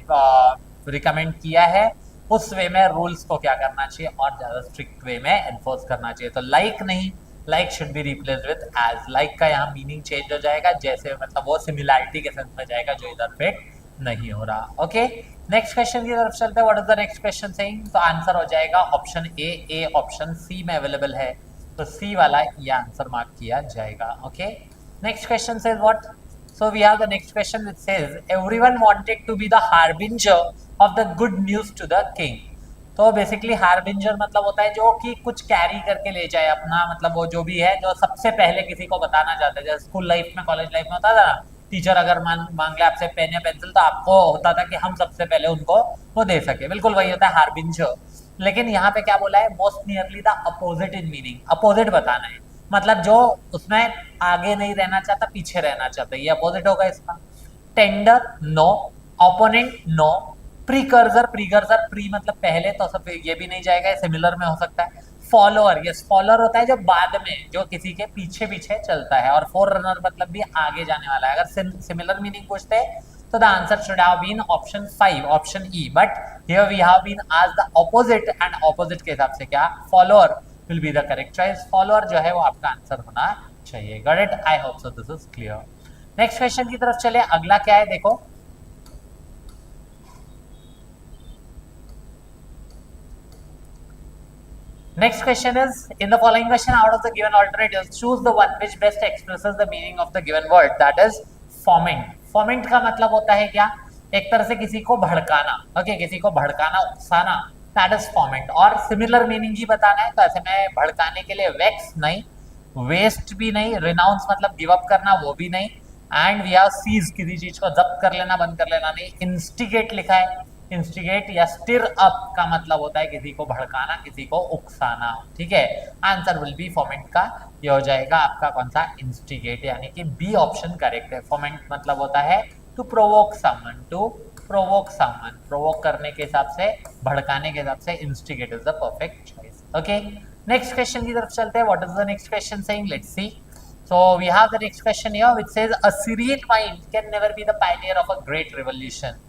रिकमेंड किया है, उस वे में रूल्स को क्या करना चाहिए और ज्यादा स्ट्रिक्ट वे में एनफोर्स करना चाहिए. तो लाइक नहीं, like should be replaced with as. Like का यहाँ मीनिंग चेंज हो जाएगा, जैसे मतलब वो सिमिलैरिटी के सेंस में जाएगा, जो इधर फिट नहीं हो रहा. ओके, नेक्स्ट क्वेश्चन की तरफ चलते हैं. What is the next question saying? तो आंसर हो जाएगा ऑप्शन ए ऑप्शन सी में अवेलेबल है, तो सी वाला ये आंसर मार्क किया जाएगा. Okay, next question says what? So we have the next question which says everyone wanted to be the harbinger of the good news to the king. तो बेसिकली हार्बिंजर मतलब होता है जो कि कुछ कैरी करके ले जाए अपना, मतलब वो जो भी है जो सबसे पहले किसी को बताना चाहता है. जैसे स्कूल लाइफ में, कॉलेज लाइफ में होता था ना, टीचर अगर मांग ले आपसे पेन या पेंसिल, तो आपको होता था कि हम सबसे पहले उनको वो दे सके. बिल्कुल वही होता है हार्बिंजर. लेकिन यहाँ पे क्या बोला है? Most nearly the opposite in meaning. Opposite बताना है, मतलब जो उसमें आगे नहीं रहना चाहता, पीछे रहना चाहता है, ये अपोजिट होगा इसका. Tender no, opponent no, precursor, precursor pre मतलब पहले, तो सब ये भी नहीं जाएगा, सिमिलर में हो सकता है. फॉलोअर, यस, फॉलोअर होता है जो बाद में, जो किसी के पीछे पीछे चलता है. और फोर रनर मतलब भी आगे जाने वाला है. अगर सिमिलर मीनिंग पूछते हैं तो the answer should have been option 5, option E. But here we have been asked the opposite, and opposite के हिसाब से क्या? Follower will be the correct choice. Follower जो है वो आपका आंसर होना चाहिए. Got it? I hope so this is clear. Next question की तरफ चले. अगला क्या है देखो. Next question is, in the following question, out of the given alternatives, choose the one which best expresses the meaning of the given word. That is foment. Foment का मतलब होता है क्या? एक तरह से किसी को भड़काना. ओके, किसी को भड़काना, उकसाना. That is foment. और सिमिलर मीनिंग ही बताना है, तो ऐसे में भड़काने के लिए वेक्स नहीं, वेस्ट भी नहीं, रिनाउंस मतलब गिव अप करना, वो भी नहीं, एंड वी हैव सीज, किसी चीज को जब्त कर लेना, बंद कर लेना नहीं. इंस्टिगेट लिखा है. इंस्टिगेट या स्टिर अप का मतलब होता है किसी को भड़काना, किसी को उकसाना. ठीक है, आंसर विल बी फोमेंट का, ये हो जाएगा आपका कौन सा? इंस्टिगेट, यानी कि बी ऑप्शन करेक्ट है. फोमेंट मतलब होता है to provoke someone, to provoke someone, provoke करने के हिसाब से, भड़काने के हिसाब से instigate is the perfect choice. Okay, next question की तरफ चलते हैं. What is the next question saying? Let's see. So we have the next question here which says a serene mind can never be the pioneer of a great revolution.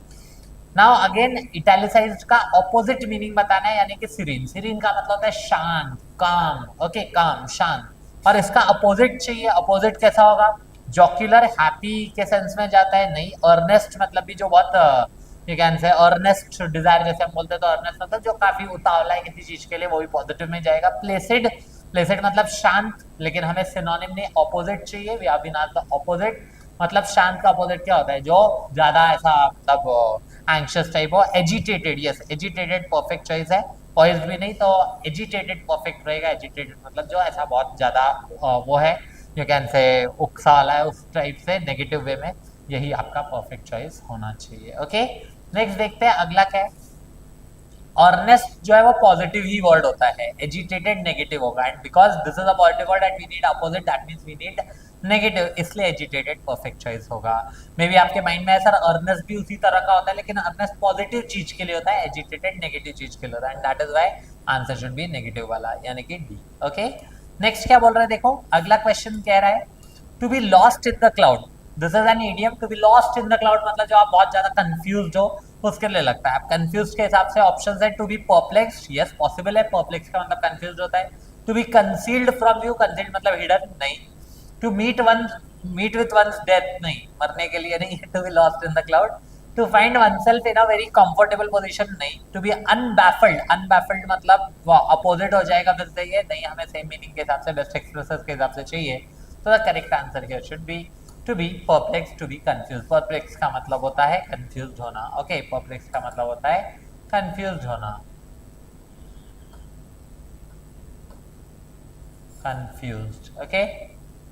Now again italicised का ऑपोजिट मीनिंग बताना है, यानी कि सीरीन. सीरीन का मतलब होता है शांत, काम. ओके, काम, शांत. और इसका अपोजिट चाहिए. अपोजिट कैसा होगा? जॉक्यूलर, हैप्पी के सेंस में जाता है, नहीं. अर्नेस्ट मतलब भी जो बहुत you can say earnest desire, जैसे हम बोलते हैं, तो अर्नेस्ट मतलब जो काफी उतावला है किसी चीज के लिए, वो भी पॉजिटिव में जाएगा. प्लेसिड, प्लेसिड मतलब शांत, लेकिन हमें सिनोनिम नहीं, ऑपोजिट चाहिए. We have been asked the opposite. मतलब शांत का अपोजिट क्या होता है? जो ज्यादा ऐसा मतलब एंग्शियस टाइप हो. Agitated, yes, agitated perfect choice है. पॉइज्ड भी नहीं, तो एजिटेटेड परफेक्ट रहेगा. एजिटेटेड मतलब जो ऐसा बहुत ज्यादा वो है, यू कैन से उकसा वाला है, उस टाइप से नेगेटिव वे में, यही आपका परफेक्ट चॉइस होना चाहिए. ओके, नेक्स्ट देखते हैं अगला क्या है. अर्नेस्ट जो है वो पॉजिटिव ही वर्ड होता है, एजिटेटेड नेगेटिव होगा. And because this is a positive word and we need opposite, that means we need negative, इसलिए एजिटेटेड परफेक्ट चॉइस होगा. मे बी आपके माइंड में है सर अर्नेस्ट भी उसी तरह का होता है, लेकिन अर्नेस्ट पॉजिटिव चीज के लिए होता है, एजिटेटेड नेगेटिव चीज के लिए होता है, and that is why answer should B negative वाला, यानी कि डी. ओके, नेक्स्ट क्या बोल रहा है देखो. अगला क्वेश्चन कह रहा है to be lost in the cloud. This is an idiom. To be lost in the cloud मतलब जो आप बहुत ज्यादा कंफ्यूज्ड हो, उसके लिए लगता है. आप कंफ्यूज के हिसाब से ऑप्शंस है. To be perplexed, yes possible है. परप्लेक्स का मतलब कंफ्यूज्ड होता है. To be concealed from view, concealed मतलब हिडन, नहीं. To meet with one's death, नहीं, मरने के लिए नहीं. To be lost in the cloud. To find oneself in a very comfortable position, नहीं. टू बी अनबैफल्ड, अनबैफल्ड मतलब अपोजिट हो जाएगा फिर से, ये नहीं, हमें सेम मीनिंग के हिसाब से, बेस्ट एक्सप्रेसेस के हिसाब से चाहिए. तो the correct answer here should be to be perplex, to be confuse. Perplex का मतलब होता है कंफ्यूज होना. ओके, परप्लेक्स का मतलब होता है कंफ्यूज होना, कंफ्यूज्ड। ओके,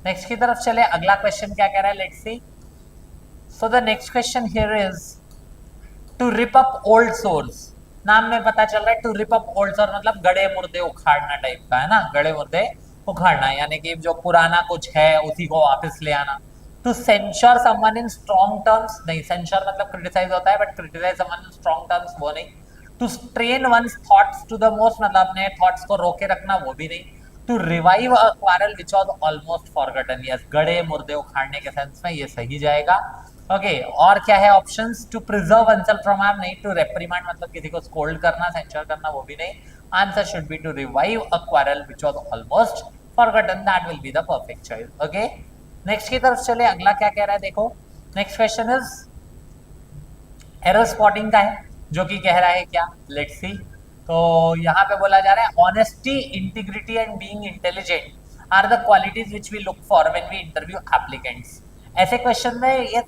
नेक्स्ट की तरफ चले। अगला क्वेश्चन क्या कह रहा है, let's see. So the next question here is to rip up old sores. नाम में पता चल रहा है to rip up old sores मतलब गड़े मुर्दे उखाड़ना टाइप का है ना, गड़े मुर्दे उखाड़ना, यानी कि जो पुराना कुछ है उसी को वापस ले आना। To censure someone in strong terms, नहीं, सेंश्योर मतलब क्रिटिसाइज होता है, but criticise someone in strong terms वो नहीं। To strain one's thoughts to the most मतलब अपने थॉट्स को रोके रखना, वो भी नहीं। To revive a quarrel which was almost forgotten, yes, गड़े मुर्दे उखाड़ने के सेंस में ये सही जाएगा। ओके, और क्या है options? To preserve oneself from harm, नहीं। टू रेप्रिमांड मतलब किसी को स्कोल्ड करना, सेंचर करना, वो भी नहीं। Answer should be to revive a quarrel which was almost forgotten, that will be the perfect choice. Okay, next की तरफ चले। अगला क्या कह रहा है, देखो। Next question is error spotting का है, जो कि कह रहा है क्या, लेट्स सी। तो यहाँ पे बोला जा रहा है honesty, integrity and being intelligent are the qualities which we look for when we interview applicants. ऐसे क्वेश्चन में ये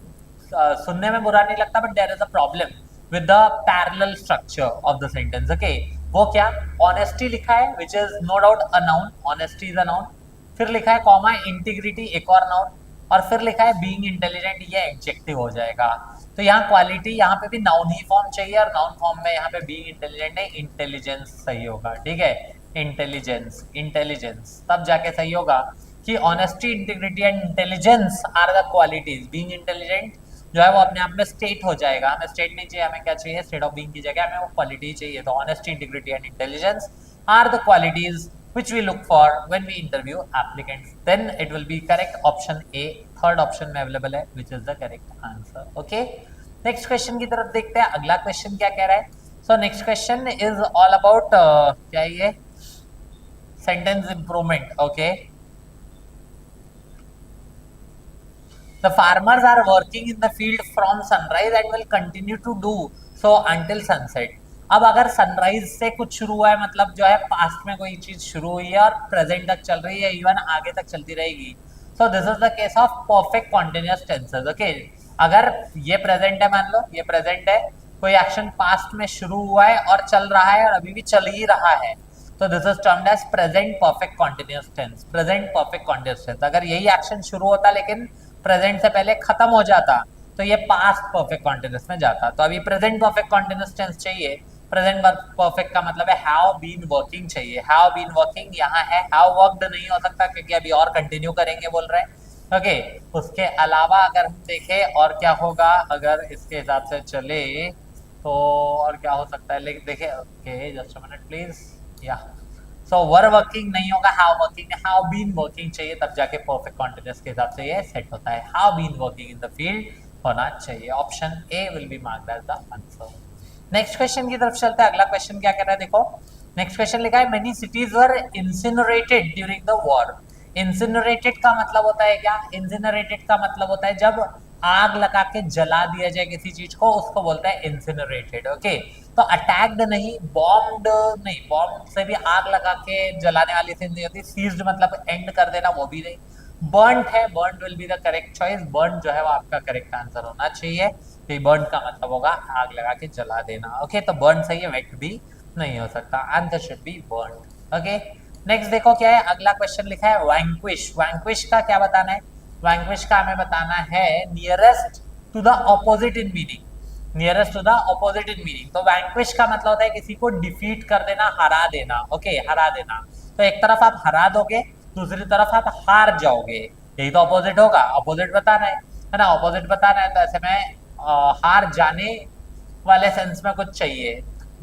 सुनने में बुरा नहीं लगता, but there is a problem with the parallel structure of the sentence. Okay, वो क्या, ऑनेस्टी लिखा है which is no doubt a noun, honesty is a noun, फिर लिखा है कॉमा इंटीग्रिटी एक और नाउन, और फिर लिखा है बीइंग इंटेलिजेंट, ये एडजेक्टिव हो जाएगा। तो यहाँ क्वालिटी, यहाँ पे भी नाउन ही फॉर्म चाहिए, और नाउन फॉर्म में यहाँ पे बीइंग इंटेलिजेंट है, इंटेलिजेंस सही होगा। ठीक है, इंटेलिजेंस, इंटेलिजेंस तब जाके सही होगा कि honesty, integrity and intelligence are the qualities. Being intelligent जो है वो अपने आप में स्टेट हो जाएगा, हमें स्टेट नहीं चाहिए, हमें क्या चाहिए, स्टेट ऑफ बीइंग की जगह हमें वो क्वालिटी चाहिए। तो honesty, integrity and intelligence are the qualities which we look for when we interview applicants, then it will be correct option A, third option में available है, which is the correct answer. Okay, next question की तरफ देखते हैं। अगला question क्या कह रहा है? So next question is all about क्या ये sentence improvement. Okay, the farmers are working in the field from sunrise and will continue to do so until sunset. अब अगर सनराइज से कुछ शुरू हुआ है, मतलब जो है पास्ट में कोई चीज शुरू हुई है और प्रेजेंट तक चल रही है, इवन आगे तक चलती रहेगी। सो this is the case of perfect continuous tenses. Okay, अगर ये प्रेजेंट है, मान लो ये प्रेजेंट है, कोई एक्शन पास्ट में शुरू हुआ है और चल रहा है और अभी भी चल ही रहा है, तो this is termed as present perfect continuous tense. Present perfect continuous tense, अगर यही एक्शन शुरू होता लेकिन प्रेजेंट से पहले खत्म हो जाता, तो ये पास्ट परफेक्ट कॉन्टिन्यूअस में जाता। तो अभी प्रेजेंट परफेक्ट कॉन्टिन्यूअस टेंस चाहिए। प्रेजेंट परफेक्ट का मतलब है हैव बीन वर्किंग चाहिए। हैव बीन वर्किंग यहाँ है, हैव वर्कड नहीं हो सकता क्योंकि अभी और कंटिन्यू करेंगे बोल रहे हैं। ओके, उसके अलावा अगर हम देखें और क्या होगा, अगर इसके हिसाब से चले तो और क्या हो सकता है, लेकिन देखिए, okay just a minute please, या सो वर वर्किंग नहीं होगा, have working, have been working चाहिए, तब जाके परफेक्ट कॉन्टिन्यूअस के हिसाब से ये सेट होता है। Have been working in the field होना चाहिए। Option A will be marked as the answer. Next question की तरफ चलते हैं। अगला क्वेश्चन क्या कह रहा है, देखो। नेक्स्ट क्वेश्चन लिखा है many cities were incinerated during the war. Incinerated का मतलब होता है क्या, इंसिनरेटेड का मतलब होता है जब आग लगा के जला दिया जाए किसी चीज को, उसको बोलते हैं इंसिनरेटेड। ओके, तो अटैक्ड नहीं, बॉम्ब्ड नहीं, बॉम्ब से भी आग लगा के जलाने वाली चीज नहीं होती। सीज्ड मतलब एंड कर देना, वो भी नहीं। बर्न्ड है, burned will be the correct choice. Burned जो है वो आपका करेक्ट आंसर होना चाहिए। तो बर्न का मतलब होगा आग लगा के जला देना। ओके, तो बर्न सही है, वेट भी नहीं हो सकता। Answer should B burn. Okay, next देखो क्या है। अगला क्वेश्चन लिखा है वैंक्विश। वैंक्विश का क्या बताना है? वैंक्विश का हमें बताना है nearest to the opposite in meaning. Nearest to the opposite in meaning. तो वैंक्विश का मतलब होता है किसी को डिफीट कर देना, हरा देना। ओके, हरा देना। तो एक तरफ आप हरा दोगे, दूसरी तरफ आप हार जाओगे, यही तो ऑपोजिट होगा। ऑपोजिट बताना है ना, ऑपोजिट बताना है। तो ऐसे में हार जाने वाले सेंस में कुछ चाहिए।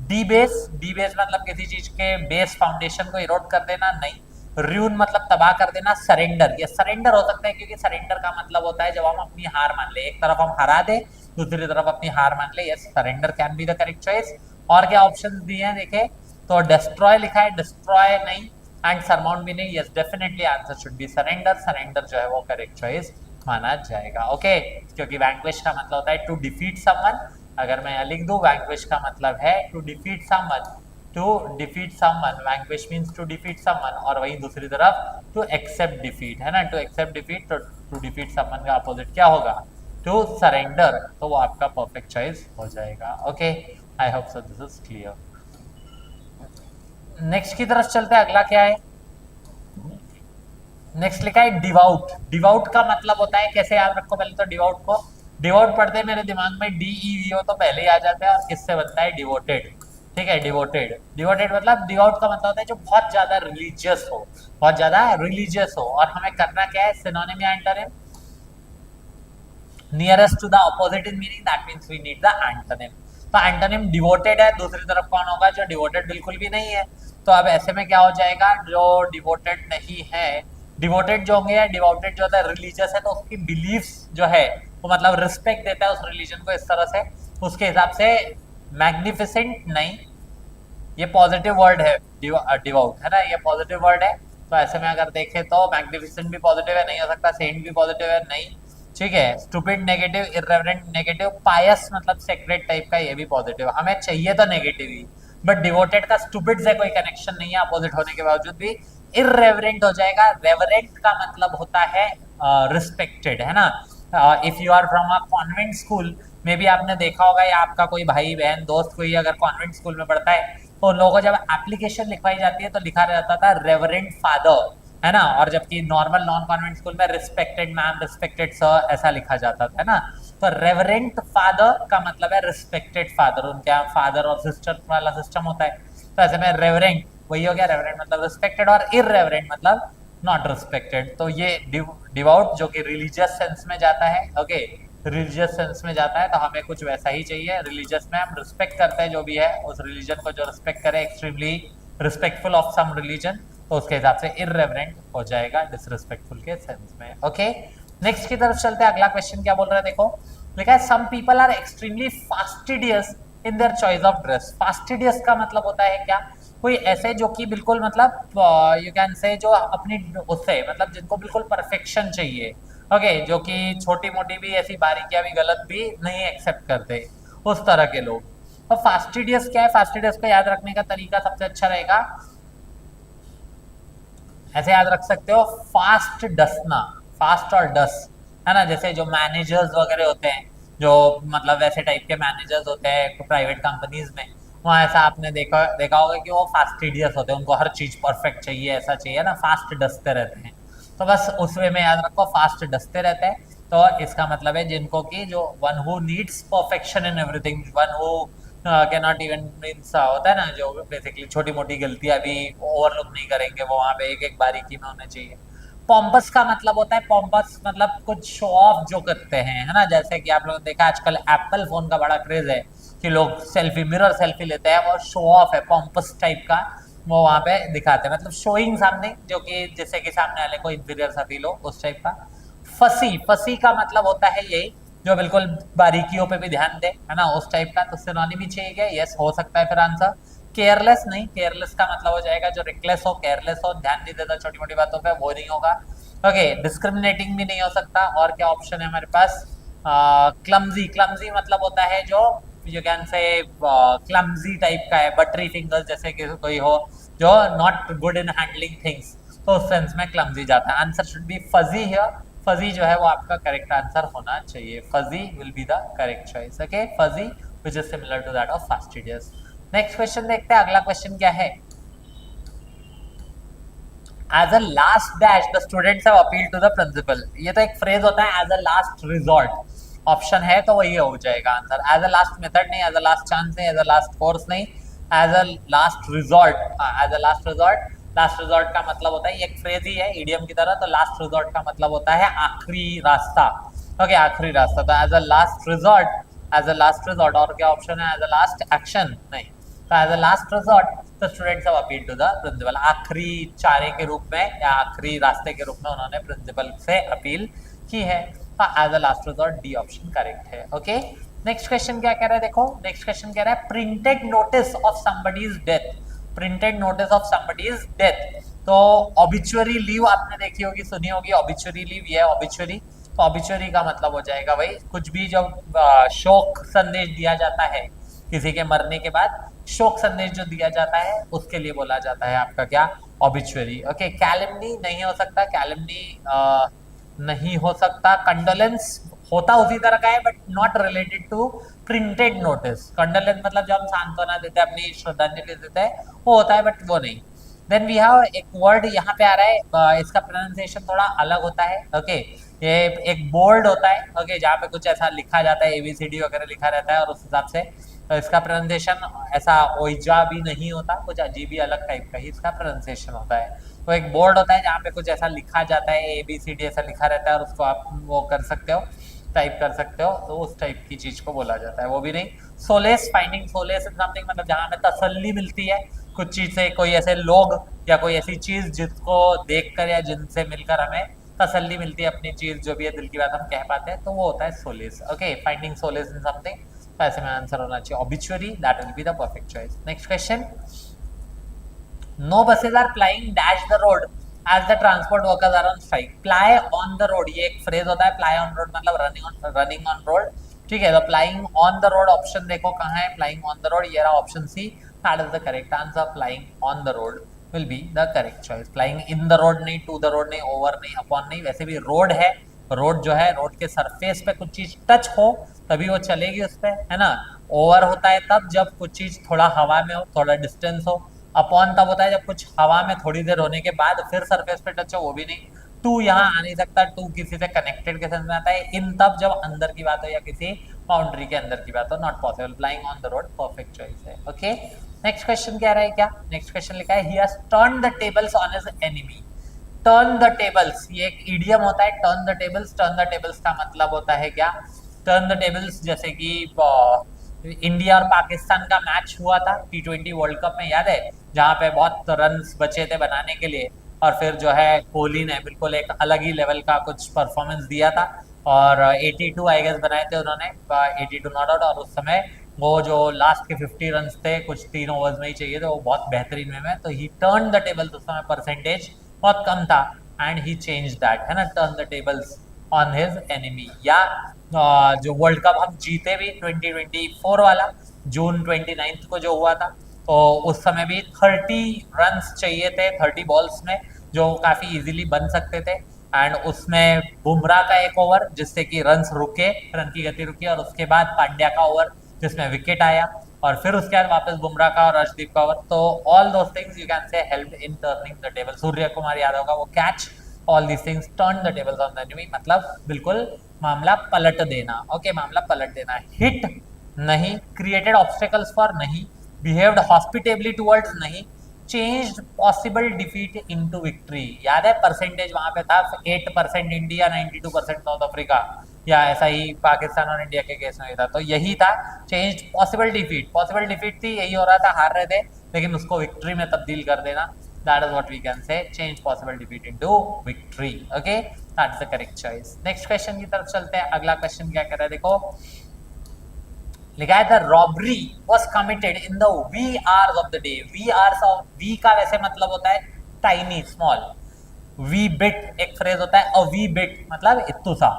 डीबेस, डीबेस मतलब किसी चीज के बेस फाउंडेशन को इरोड कर देना, नहीं। र्यून मतलब तबाह कर देना। सरेंडर, ये सरेंडर हो सकता है क्योंकि सरेंडर का मतलब होता है जब हम अपनी हार मान ले, एक तरफ हम हरा दे, दूसरी तरफ अपनी हार मान ले। Yes, surrender can be the correct choice. और क्या ऑप्शन दिए हैं देखे, तो डिस्ट्रॉय लिखा है, डिस्ट्रॉय नहीं, एंड सरमाउंट भी नहीं। Yes, definitely answer should B surrender. Surrender जो है वो करेक्ट चॉइस माना जाएगा। ओके, क्योंकि वैंक्विश का मतलब होता है टू डिफीट समवन। अगर मैं लिख दूं वैंक्विश का मतलब है to defeat someone, to defeat someone. Vanquish means to defeat someone, और वहीं दूसरी तरफ टू एक्सेप्ट डिफीट है ना, टू एक्सेप्ट डिफीट। तो टू डिफीट समवन का अपोजिट क्या होगा? टू सरेंडर, तो वो आपका परफेक्ट चॉइस हो जाएगा। Okay, I hope so this is clear. Next की तरफ चलते हैं, अगला क्या है? नेक्स्ट लिखा है डिवाउट। डिवाउट का मतलब होता है, कैसे याद रखो पहले तो डिवाउट को, डिवोट पढ़ते मेरे दिमाग में डी ई वी ओ तो पहले ही आ जाता है, और किससे बनता है? डिवोटेड। ठीक है, डिवोटेड। डिवोटेड मतलब डिवोट का मतलब होता है जो बहुत ज्यादा रिलीजियस हो, बहुत ज्यादा रिलीजियस हो। और हमें करना क्या है? सिनोनिम या antonym? Nearest to the opposite in meaning, that means we need the antonym. तो एंटोनिम डिवोटेड है, दूसरी तरफ कौन होगा? जो डिवोटेड बिल्कुल भी नहीं है। तो अब ऐसे में क्या हो जाएगा? जो डिवोटेड नहीं है, डिवोटेड जो होंगे या डिवोटेड जो होता है रिलीजियस है, तो उसकी बिलीफ्स जो है वो मतलब रिस्पेक्ट देता है उस रिलीजन को इस तरह से, उसके हिसाब से मैग्निफिसेंट नहीं, ये पॉजिटिव वर्ड है, डिवोट है ना, ये पॉजिटिव वर्ड है। तो ऐसे में अगर देखें तो मैग्निफिसेंट भी पॉजिटिव है, नहीं हो सकता। सेंट भी पॉजिटिव है, नहीं। ठीक है, स्टूपिड नेगेटिव, इररेवरेंट नेगेटिव, पायस मतलब सेक्रेट टाइप का, ये भी पॉजिटिव। हमें चाहिए तो नेगेटिव ही, बट डिवोटेड का स्टूपिड से कोई कनेक्शन नहीं है अपोजिट होने के बावजूद भी। इररेवरेंट हो जाएगा। रेवरेंट का मतलब होता है रिस्पेक्टेड, है ना। If you are from a convent school, maybe आपने देखा होगा, या आपका कोई भाई बहन दोस्त कोई अगर कॉन्वेंट स्कूल में पढ़ता है, तो उन लोगों को जब एप्लीकेशन लिखवाई जाती है तो लिखा रहता था रेवरेंट फादर, है ना। और जबकि नॉर्मल नॉन कॉन्वेंट स्कूल में रिस्पेक्टेड मैम, रिस्पेक्टेड सर, ऐसा लिखा जाता था, है ना। तो रेवरेंट फादर का मतलब है रिस्पेक्टेड फादर, उनके यहाँ फादर और सिस्टर वाला सिस्टम होता है। तो ऐसे में रेवरेंट वही हो गया, रेवरेंट मतलब रिस्पेक्टेड, और इररेवरेंट मतलब नॉट रिस्पेक्टेड। तो ये डिवाउट जो कि रिलीजियस सेंस में जाता है, ओके, रिलीजियस सेंस में जाता है, तो हमें कुछ वैसा ही चाहिए। रिलीजियस में हम रिस्पेक्ट करते हैं जो भी है उस रिलीजन को, जो रिस्पेक्ट करे, extremely respectful of some religion, तो उसके हिसाब से इररेवरेंट हो जाएगा डिसरिस्पेक्टफुल के सेंस में। ओके, नेक्स्ट की तरफ चलते हैं। अगला क्वेश्चन क्या बोल रहा है देखो, लिखा है some people are extremely fastidious in their choice of dress. Fastidious का मतलब होता है क्या? कोई ऐसे जो कि बिल्कुल मतलब यू कैन से जो अपनी उससे मतलब जिनको बिल्कुल परफेक्शन चाहिए, ओके, जो कि छोटी मोटी भी ऐसी बारीकियां भी गलत भी नहीं एक्सेप्ट करते, उस तरह के लोग। तो फास्टिडियस क्या है? फास्टिडियस को याद रखने का तरीका सबसे अच्छा रहेगा, ऐसे याद रख सकते हो, फास्ट डसना, फास्ट और डस, है ना। जैसे जो मैनेजर्स वगैरह होते हैं, जो मतलब वैसे टाइप के मैनेजर्स होते हैं प्राइवेट कंपनीज में, वहाँ ऐसा आपने देखा देखा होगा कि वो फास्टिडियस होते हैं, उनको हर चीज परफेक्ट चाहिए, ऐसा चाहिए ना, फास्ट डसते रहते हैं। तो बस उस वे में याद रखो, फास्ट डसते रहते हैं। तो इसका मतलब है जिनको कि जो one who needs perfection in everything, one who can not even means होता है ना, जो बेसिकली छोटी मोटी गलतियां भी ओवरलुक नहीं करेंगे, वो वहाँ पे एक एक बारीकी में होने चाहिए। पॉम्पस का मतलब होता है, पॉम्पस मतलब कुछ शो ऑफ जो करते हैं, है ना। जैसे कि आप लोगों ने देखा आजकल एप्पल फोन का बड़ा क्रेज है कि लोग सेल्फी, मिरर सेल्फी लेते हैं, और शो ऑफ है, पॉम्पस टाइप का वो वहाँ पे दिखाते हैं, मतलब शोइंग सामने, जो कि जिससे कि सामने वाले को इंफीरियर सा फील हो, उस टाइप का। फसी, फसी का मतलब होता है यही जो बिल्कुल बारीकियों पे भी ध्यान दे, है ना, उस टाइप का। तो सिनोनिम ही चाहिए क्या? यस हो सकता है फिर आंसर। केयरलेस नहीं, केयरलेस का मतलब हो जाएगा जो रिकलेस हो, केयरलेस हो, ध्यान नहीं देता छोटी मोटी बातों पे, वो नहीं होगा। ओके, डिस्क्रिमिनेटिंग भी नहीं हो सकता। और क्या ऑप्शन है हमारे पास? क्लमजी, क्लमजी मतलब होता है जो you can say clumsy type का है, बटरी फिंगर्स जैसे कि कोई हो जो not good in handling things, तो उस सेंस में क्लमजी जाता है। Answer should be fuzzy here. Fuzzy जो है वो आपका करेक्ट आंसर होना चाहिए। Fuzzy will be the correct choice. Okay, fuzzy which is similar to that of fastidious. Next question देखते हैं, अगला क्वेश्चन क्या है। As a last dash the students have appeal to the principal. ये तो एक फ्रेज होता है, as a last resort, option है तो वही हो जाएगा answer. As a last method नहीं, एज अ लास्ट चांस नहीं, एज अ लास्ट कोर्स नहीं, as a last resort. As a last resort, last resort का मतलब होता है, एक फ्रेज ही है इडियम की तरह, तो लास्ट रिजॉर्ट का मतलब होता है आखिरी रास्ता। ओके, आखिरी रास्ता। तो as a last resort, as a last resort, और क्या ऑप्शन है? एज अ लास्ट एक्शन नहीं, तो as a last resort the students have appeal to the principal. आखिरी चारे के रूप में या आखिरी रास्ते के रूप में उन्होंने प्रिंसिपल से अपील की है। As a last resort, D option correct है। ओके, नेक्स्ट क्वेश्चन क्या कह रहा है देखो, नेक्स्ट क्वेश्चन कह रहा है printed notice of somebody's death. Printed notice of somebody's death, तो ऑबिचुअरी लीव आपने देखी होगी, सुनी होगी, ऑबिचुअरी लीव, ये ऑबिचुअरी। तो ऑबिचुअरी का मतलब हो जाएगा भाई कुछ भी जब शोक संदेश दिया जाता है किसी के मरने के बाद, शोक संदेश जो दिया जाता है उसके लिए बोला जाता है आपका क्या? ऑबिचुअरी। ओके, कैलेमनी नहीं हो सकता, कैलेमनी नहीं हो सकता। कंडोलेंस होता उसी तरह का है but not related to printed notice. Condolence मतलब जो हम सांत्वना देते हैं, अपनी श्रद्धांजलि देते हैं, वो होता है बट वो नहीं। देन वी हैव एक वर्ड यहाँ पे आ रहा है, इसका प्रोनाउंसिएशन थोड़ा अलग होता है। ओके, ये एक बोर्ड होता है, ओके, जहाँ पे कुछ ऐसा लिखा जाता है, ABCD वगैरह लिखा रहता है, और उस हिसाब से इसका प्रोनाउंसिएशन ऐसा ओइजा भी नहीं होता, कुछ अजीब ही अलग टाइप का ही इसका प्रोनाउंसिएशन होता है। तो एक बोर्ड होता है जहाँ पे कुछ ऐसा लिखा जाता है, ABCD ऐसा लिखा रहता है, और उसको आप वो कर सकते हो, टाइप कर सकते हो, तो उस टाइप की चीज को बोला जाता है, वो भी नहीं। Solace, finding solace in something, मतलब जहाँ हमें तसल्ली मिलती है कुछ चीज से, कोई ऐसे लोग या कोई ऐसी चीज जिसको देखकर या जिनसे मिलकर हमें तसल्ली मिलती है, अपनी चीज जो भी है, दिल की बात हम कह पाते हैं, तो वो होता है solace. Okay, finding solace in something, तो ऐसे में आंसर होना चाहिए obituary, that will be the perfect choice. Next question, no buses are plying dash the road as the transport workers are on strike. Ply on the road, ये एक फ्रेज होता है, प्लाई ऑन रोड मतलब रनिंग ऑन रोड, ठीक है। तो plying on the road option देखो कहाँ है, प्लाइंग ऑन द रोड, ये रहा option C, that is the correct answer. Plying on the road will be the correct choice. Plying in the road नहीं, टू द रोड नहीं, ओवर नहीं, अपॉन नहीं, वैसे भी रोड है, रोड जो है, रोड के सरफेस पे कुछ चीज टच हो तभी वो चलेगी उस पर, है ना। ओवर होता है तब जब कुछ चीज थोड़ा हवा में हो, थोड़ा डिस्टेंस हो। अपॉन तब होता है जब कुछ हवा में थोड़ी देर होने के बाद फिर सरफेस पे टच हो, वो भी नहीं। टू यहाँ आ नहीं सकता, टू किसी से कनेक्टेड के सेंस में आता है। इन तब जब अंदर की बात हो या किसी बाउंड्री के अंदर की बात हो, not possible. Flying on the road perfect choice है। ओके, नेक्स्ट क्वेश्चन क्या रहा है, क्या नेक्स्ट क्वेश्चन लिखा है, he has turned the tables on his enemy. Turn the tables, ये एक इडियम होता है, turn the tables. Turn the tables का मतलब होता है क्या, टर्न द टेबल्स जैसे कि इंडिया और पाकिस्तान का मैच हुआ था T20 वर्ल्ड कप में, याद है, जहाँ पे बहुत रन बचे थे बनाने के लिए, और फिर जो है कोहली ने बिल्कुल एक अलग ही लेवल का कुछ परफॉर्मेंस दिया था, और 82 आई गेस बनाए थे उन्होंने, 82 नॉट आउट, और उस समय वो जो लास्ट के 50 रन थे, कुछ 3 ओवर्स में ही चाहिए थे, वो बहुत बेहतरीन वे में, तो ही टर्न द टेबल्स, उस समय परसेंटेज बहुत कम था, एंड ही चेंज दैट, है ना, turn the tables on his enemy. या जो वर्ल्ड कप हम जीते भी 2024 वाला, जून 29 को जो हुआ था, तो उस समय भी 30 रन्स चाहिए थे 30 बॉल्स में, जो काफी इजीली बन सकते थे, एंड उसमें बुमराह का एक ओवर जिससे कि रन्स रुके, रन की गति रुकी, और उसके बाद पांड्या का ओवर जिसमें विकेट आया, और फिर उसके बाद वापस बुमराह का और अर्शदीप का ओवर। तो all those things you can say help in turning the table. Surya Kumar Yadav का वो catch, all these things turn the tables on the enemy, मतलब बिल्कुल मामला पलट देना। ओके, मामला पलट देना। हिट नहीं, क्रिएटेड ऑब्स्टेकल्स फॉर नहीं, बिहेव्ड हॉस्पिटेबली टुवर्ड्स नहीं, changed possible defeat into victory. याद है परसेंटेज वहां पे था 8% इंडिया, 92% साउथ अफ्रीका, या ऐसा ही पाकिस्तान और इंडिया के केस में था, तो यही था change possible defeat. Possible defeat थी, यही हो रहा था, हार रहे थे, लेकिन उसको विक्ट्री में तब्दील कर देना, that is what we can say, change possible defeat into victory. Okay, that is the correct choice. Next question की तरफ चलते हैं। अगला क्वेश्चन क्या कर रहा है, देखो लिखा है, the robbery was committed in the wee hours of the day. Wee hours of, wee का वैसे मतलब होता है टाइनी, स्मॉल। वी बिट एक फ्रेज होता है, अ वी बिट मतलब इत्तू सा,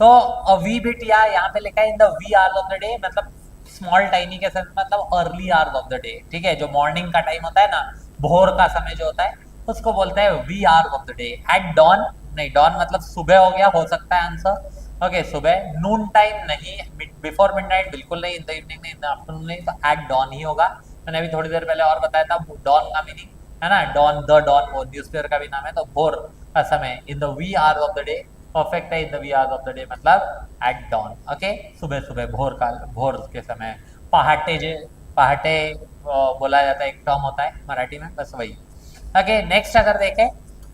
तो अ वी बिट, या यहाँ पे लिखा है in the wee hours of the day, मतलब स्मॉल टाइनी के सेंस मतलब early hours of the day, ठीक है, जो मॉर्निंग का टाइम होता है ना, भोर का समय जो होता है, उसको बोलते हैं wee hours of the day. At dawn नहीं, डॉन मतलब सुबह हो गया, हो सकता है आंसर, ओके, सुबह। नून टाइम नहीं, बिफोर मिडनाइट बिल्कुल नहीं, इन द इवनिंग नहीं, इन द आफ्टरनून नहीं, तो एट डॉन ही होगा। मैंने अभी थोड़ी देर पहले और बताया था डॉन का मीनिंग, है ना, डॉन, द डॉन, वो न्यूज़पेपर का भी नाम है, तो भोर का समय, in the wee hours of the day, perfect है, in the wee hours of the day मतलब एट डॉन। ओके, सुबह सुबह, भोर काल, भोर के समय, पहाटे, पहाटे बोला जाता है, एक टर्म होता है मराठी में, बस वही। ओके, नेक्स्ट अगर देखें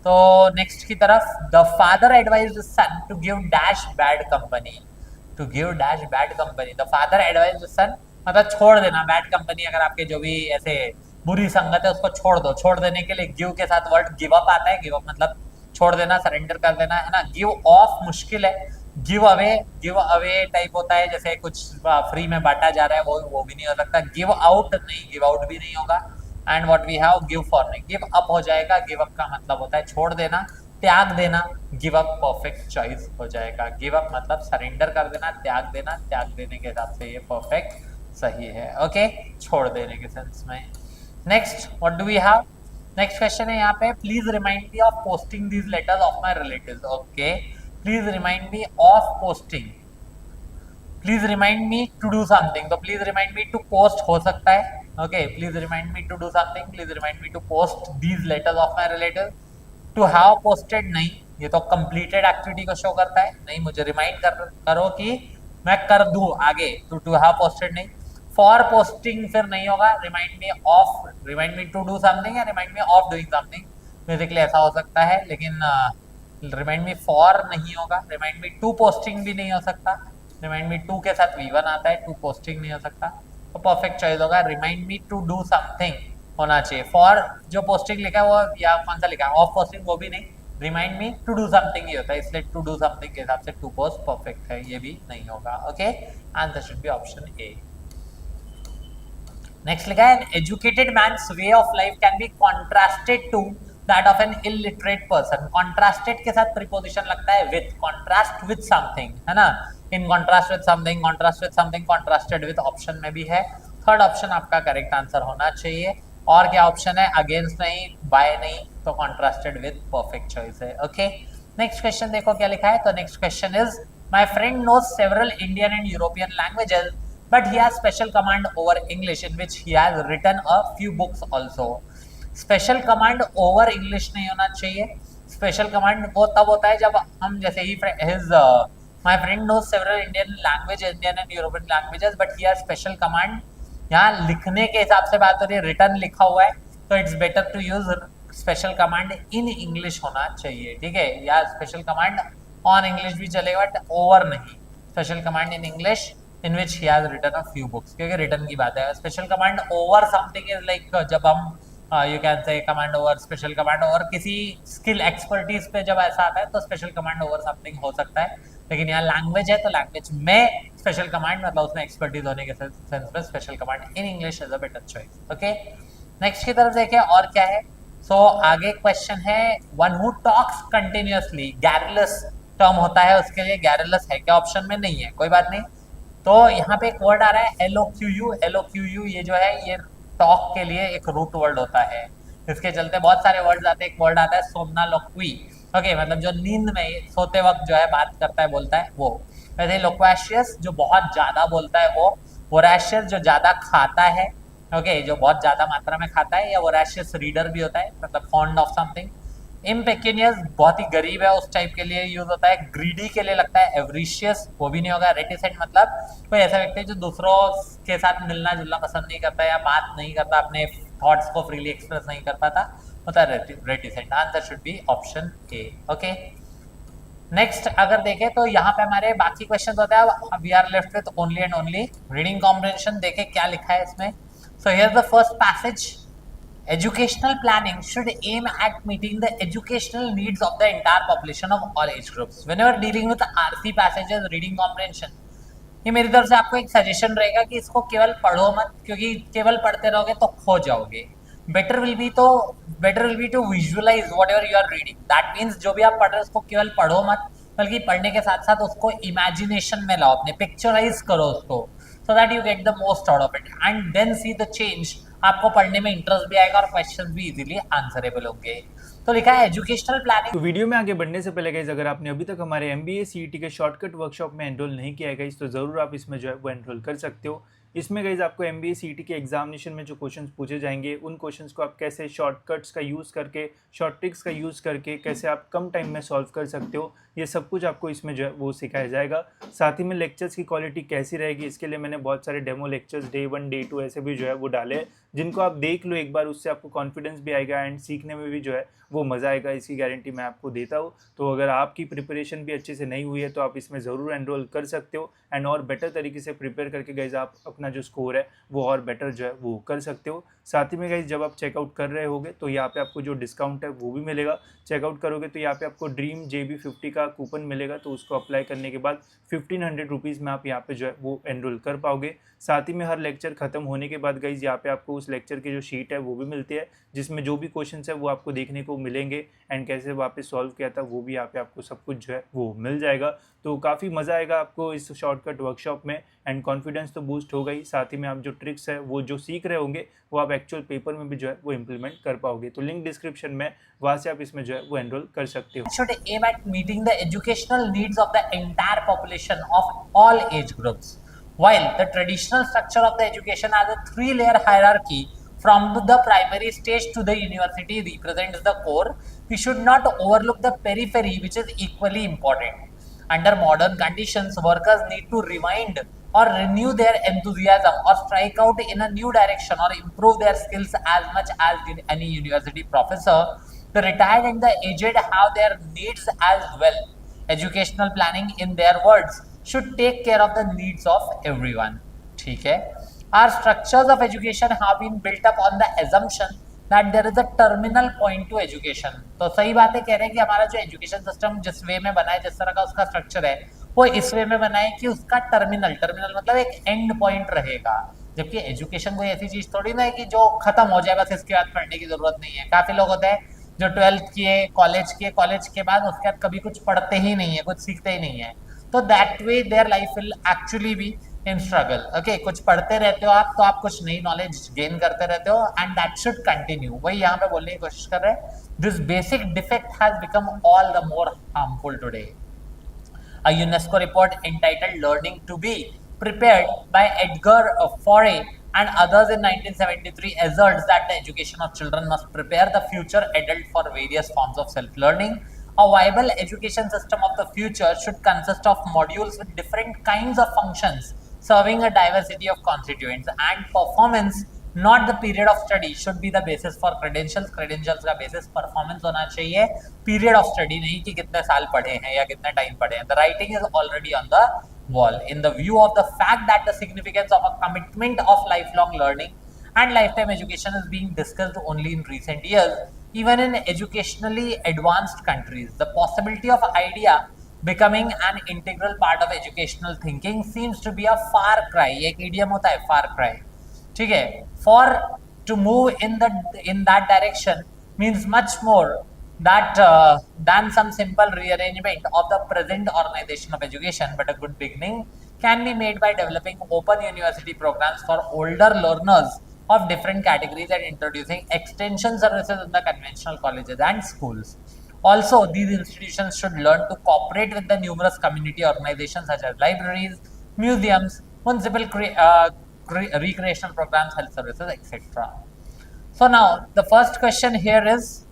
तो नेक्स्ट की तरफ, the father advised son to give dash bad company, to give dash bad company. The father advised son मतलब छोड़ देना, बैड कंपनी, अगर आपके जो भी ऐसे बुरी संगत है उसको छोड़ दो। छोड़ देने के लिए गिव के साथ वर्ड गिव अप आता है, गिव अप मतलब छोड़ देना, सरेंडर कर देना, है ना। गिव ऑफ मुश्किल है, गिव अवे टाइप होता है, जैसे कुछ फ्री में बांटा जा रहा है, वो भी नहीं हो सकता। गिव आउट नहीं, गिव आउट भी नहीं होगा। And what we have, give for नहीं, गिव अप हो जाएगा। गिव अप का मतलब होता है छोड़ देना, त्याग देना, गिव अप परफेक्ट चॉइस हो जाएगा। गिव अप मतलब सरेंडर कर देना, त्याग देना, त्याग देने के हिसाब से ये परफेक्ट सही है। ओके, छोड़ देने के सेंस में। Next what do we have, next question है यहाँ पे, please remind me of posting these letters of my relatives. Okay, please remind me of posting, please remind me to do something, तो please remind me to post हो सकता है। Okay, please remind me to do something, please remind me to post these letters of my relative. To have posted नहीं, ये तो कंप्लीटेड एक्टिविटी को शो करता है, नहीं मुझे रिमाइंड करो कि मैं कर दूं आगे, तो टू हैव पोस्टेड नहीं। फॉर पोस्टिंग फिर नहीं होगा, remind me of, remind me to do something या remind me of doing something, basically ऐसा हो सकता है, लेकिन रिमाइंड मी फॉर नहीं होगा। रिमाइंड मी टू पोस्टिंग भी नहीं हो सकता, रिमाइंड मी टू के साथ V1 आता है, टू पोस्टिंग नहीं हो सकता, तो परफेक्ट चॉइस होगा remind me to do something होना चाहिए। फॉर जो पोस्टिंग लिखा है वो या कौन सा लिखा है, ऑफ पोस्टिंग वो भी नहीं, remind me to do something ही होता है, इसलिए टू डू समथिंग के हिसाब से टू पोस्ट परफेक्ट है, ये भी नहीं होगा। ओके, answer should be option A. Next लिखा है, an educated man's way of life can be contrasted to that of an illiterate person. Contrasted के साथ प्रीपोजिशन लगता है विथ, कॉन्ट्रास्ट विथ समथिंग, है ना, in contrast with something, contrast with something, contrasted with option में भी है। थर्ड ऑप्शन आपका करेक्ट आंसर होना चाहिए। और क्या ऑप्शन है, अगेंस्ट नहीं, बाय नहीं, तो कॉन्ट्रास्टेड विथ परफेक्ट चॉइस है। ओके, नेक्स्ट क्वेश्चन देखो क्या लिखा है। तो next question is, my friend knows several Indian and European languages but he has special command over English in which he has written a few books also. Special command over English नहीं होना चाहिए। स्पेशल कमांड वो तब होता है जब हम जैसे ही his my friend knows several Indian language, Indian and European languages but he has special command. यहाँ लिखने के हिसाब से बात हो रही है, रिटर्न लिखा हुआ है, तो it's better to use special command in English होना चाहिए, ठीक है, या स्पेशल कमांड ऑन इंग्लिश भी चलेगा बट ओवर नहीं। Special command in English in which he has written a few books, क्योंकि रिटर्न की बात है। Special command over something is like जब हम यू कैन से command over, special command over किसी स्किल एक्सपर्टीज पे जब ऐसा आता है तो स्पेशल कमांड ओवर समथिंग हो सकता है, लेकिन यहाँ लैंग्वेज है तो लैंग्वेज में स्पेशल कमांड मतलब उसमें एक्सपर्टीज होने के सेंस में special command in English is a better choice. Okay, next की तरफ देखें और क्या है। सो आगे क्वेश्चन है, one who talks continuously, garrulous term होता है, उसके लिए गैरलेस है क्या, ऑप्शन में नहीं है, कोई बात नहीं। तो यहाँ पे एक वर्ड आ रहा है LOQU, LOQU ये जो है ये टॉक के लिए एक रूट वर्ड होता है, इसके चलते बहुत सारे वर्ड्स आते हैं। एक वर्ड आता है सोमनालोक्वी, ओके, मतलब जो नींद में सोते वक्त जो है बात करता है, बोलता है वो। वैसे लोक्वेशियस जो बहुत ज्यादा बोलता है वो, वोरेशियस जो ज्यादा खाता है, ओके, जो बहुत ज्यादा मात्रा में खाता है, या वोरेशियस रीडर भी होता है, मतलब फॉन्ड ऑफ समथिंग। इम्पेक्यूनियस बहुत ही गरीब है उस टाइप के लिए यूज होता है। ग्रीडी के लिए लगता है एवरिशियस, वो भी नहीं होगा। रेटिसेंट मतलब कोई ऐसा व्यक्ति जो दूसरों के साथ मिलना जुलना पसंद नहीं करता या बात नहीं करता, अपने थॉट्स को फ्रीली एक्सप्रेस नहीं कर पाता, होता है reticent. Answer should be option A. Okay, next अगर देखें तो यहाँ पे हमारे बाकी क्वेश्चन होता है, we are left with only and only reading comprehension. देखे क्या लिखा है इसमें। So here the first passage, educational planning should aim at meeting the educational needs of the entire population of all age groups. Whenever dealing with RC passages, reading comprehension, ये मेरी तरफ से आपको एक सजेशन रहेगा कि इसको केवल पढ़ो मत, क्योंकि केवल पढ़ते रहोगे तो खो जाओगे। Better will be to visualize whatever you are reading. That means जो भी आप पढ़ रहे हो उसको केवल पढ़ो मत, बल्कि पढ़ने के साथ साथ उसको इमेजिनेशन में लाओ, अपने पिक्चराइज करो उसको, so that you get the most out of it and then see the change. आपको पढ़ने में इंटरेस्ट भी आएगा और क्वेश्चंस भी इजीली आंसरेबल होंगे। तो लिखा है एजुकेशनल प्लानिंग। तो वीडियो में आगे बढ़ने से पहले गाइस, अगर आपने अभी तक हमारे MBA CET के शॉर्टकट वर्कशॉप में एनरोल नहीं किया है गाइस, तो ज़रूर आप इसमें जो है वो एनरोल कर सकते हो। इसमें गाइस आपको MBA CET के एग्जामिनेशन में जो क्वेश्चंस पूछे जाएंगे, उन क्वेश्चंस को आप कैसे शॉर्टकट्स का यूज़ करके, शॉर्ट ट्रिक्स का यूज़ करके कैसे आप कम टाइम में सॉल्व कर सकते हो, ये सब कुछ आपको इसमें जो है वो सिखाया जाएगा। साथ ही में लेक्चर्स की क्वालिटी कैसी रहेगी, इसके लिए मैंने बहुत सारे डेमो लेक्चर्स डे 1 डे 2 ऐसे भी जो है वो डाले, जिनको आप देख लो एक बार, उससे आपको कॉन्फिडेंस भी आएगा एंड सीखने में भी जो है वो मज़ा आएगा, इसकी गारंटी मैं आपको देता हूँ। तो अगर आपकी प्रिपरेशन भी अच्छे से नहीं हुई है तो आप इसमें ज़रूर एनरोल कर सकते हो एंड और बेटर तरीके से प्रिपेयर करके गाइज आप अपना जो स्कोर है वो और बेटर जो है वो कर सकते हो। साथ ही में गाइज जब आप चेकआउट कर रहे होगे तो यहाँ पे आपको जो डिस्काउंट है वो भी मिलेगा। चेकआउट करोगे तो यहाँ पे आपको ड्रीम JB50 का कूपन मिलेगा, तो उसको अप्लाई करने के बाद 1500 रुपीज़ में आप यहाँ पे जो है वो एनरोल कर पाओगे। साथ ही में हर लेक्चर खत्म होने के बाद गाइज यहाँ पे आपको उस लेक्चर की जो शीट है वो भी मिलती है, जिसमें जो भी क्वेश्चन है वो आपको देखने को मिलेंगे एंड कैसे वापस सॉल्व किया था वो भी यहाँ पे आपको सब कुछ जो है वो मिल जाएगा। तो काफ़ी मज़ा आएगा आपको इस शॉर्टकट वर्कशॉप में एंड कॉन्फिडेंस तो बूस्ट होगा ही, साथ ही में आप जो ट्रिक्स है वो जो सीख रहे होंगे वो आप एक्चुअल पेपर में भी जो है वो इम्प्लीमेंट कर पाओगे। तो लिंक डिस्क्रिप्शन में, वहाँ से आप इसमें जो है वो एनरोल कर सकते हो। Should aim at meeting the educational needs of the entire population of all age groups. While the traditional structure of the education as a three-layer hierarchy from the primary stage to the university represents the core, we should not overlook the periphery, which is equally important. Under modern conditions, workers need to rewind or renew their enthusiasm or strike out in a new direction or improve their skills as much as did any university professor. The retired and the aged have their needs as well. Educational planning, in their words, should take care of the needs of everyone. ठीक है. Our structures of education have been built up on the assumption that there is a terminal point to education. तो सही बात है, कह रहे हैं कि हमारा जो एजुकेशन सिस्टम जिस वे में बना है, जिस तरह का उसका स्ट्रक्चर है, वो इस वे में बना है कि उसका टर्मिनल मतलब एक एंड पॉइंट रहेगा। जबकि एजुकेशन कोई ऐसी चीज थोड़ी ना है कि जो खत्म हो जाए बस इसके बाद पढ़ने की जरूरत नहीं है। काफी लोग होते हैं जो 12th किए, कॉलेज के बाद उसके बाद कभी कुछ पढ़ते ही नहीं है, कुछ सीखते ही नहीं है। तो that way their life will actually be in struggle. Okay, कुछ पढ़ते रहते हो आप तो आप कुछ नई नॉलेज गेन करते रहते हो एंड दैट शुड कंटिन्यू। वही यहाँ पे बोलने की कोशिश कर रहे हैं, this basic defect has become all the more harmful today. A UNESCO report entitled Learning to Be Prepared by Edgar Foray and others in 1973 asserts that the education of children must prepare the future adult for various forms of self-learning. A viable education system of the future should consist of modules with different kinds of functions, serving a diversity of constituents, and performance, not the period of study, should be the basis for credentials. Credentials का basis performance होना चाहिए, period of study नहीं कि कितने साल पढ़े हैं या कितने टाइम पढ़े हैं। The writing is already on the wall. In the view of the fact that the significance of a commitment of lifelong learning and lifetime education is being discussed only in recent years, even in educationally advanced countries, the possibility of idea becoming an integral part of educational thinking seems to be a far cry. एक idiom होता है far cry, ठीक है। For to move in that direction means much more that than some simple rearrangement of the present organization of education, but a good beginning can be made by developing open university programs for older learners of different categories and introducing extension services in the conventional colleges and schools. Also, these institutions should learn to cooperate with the numerous community organizations such as libraries, museums, municipal recreational programs, health services, etc. So now the first question here is,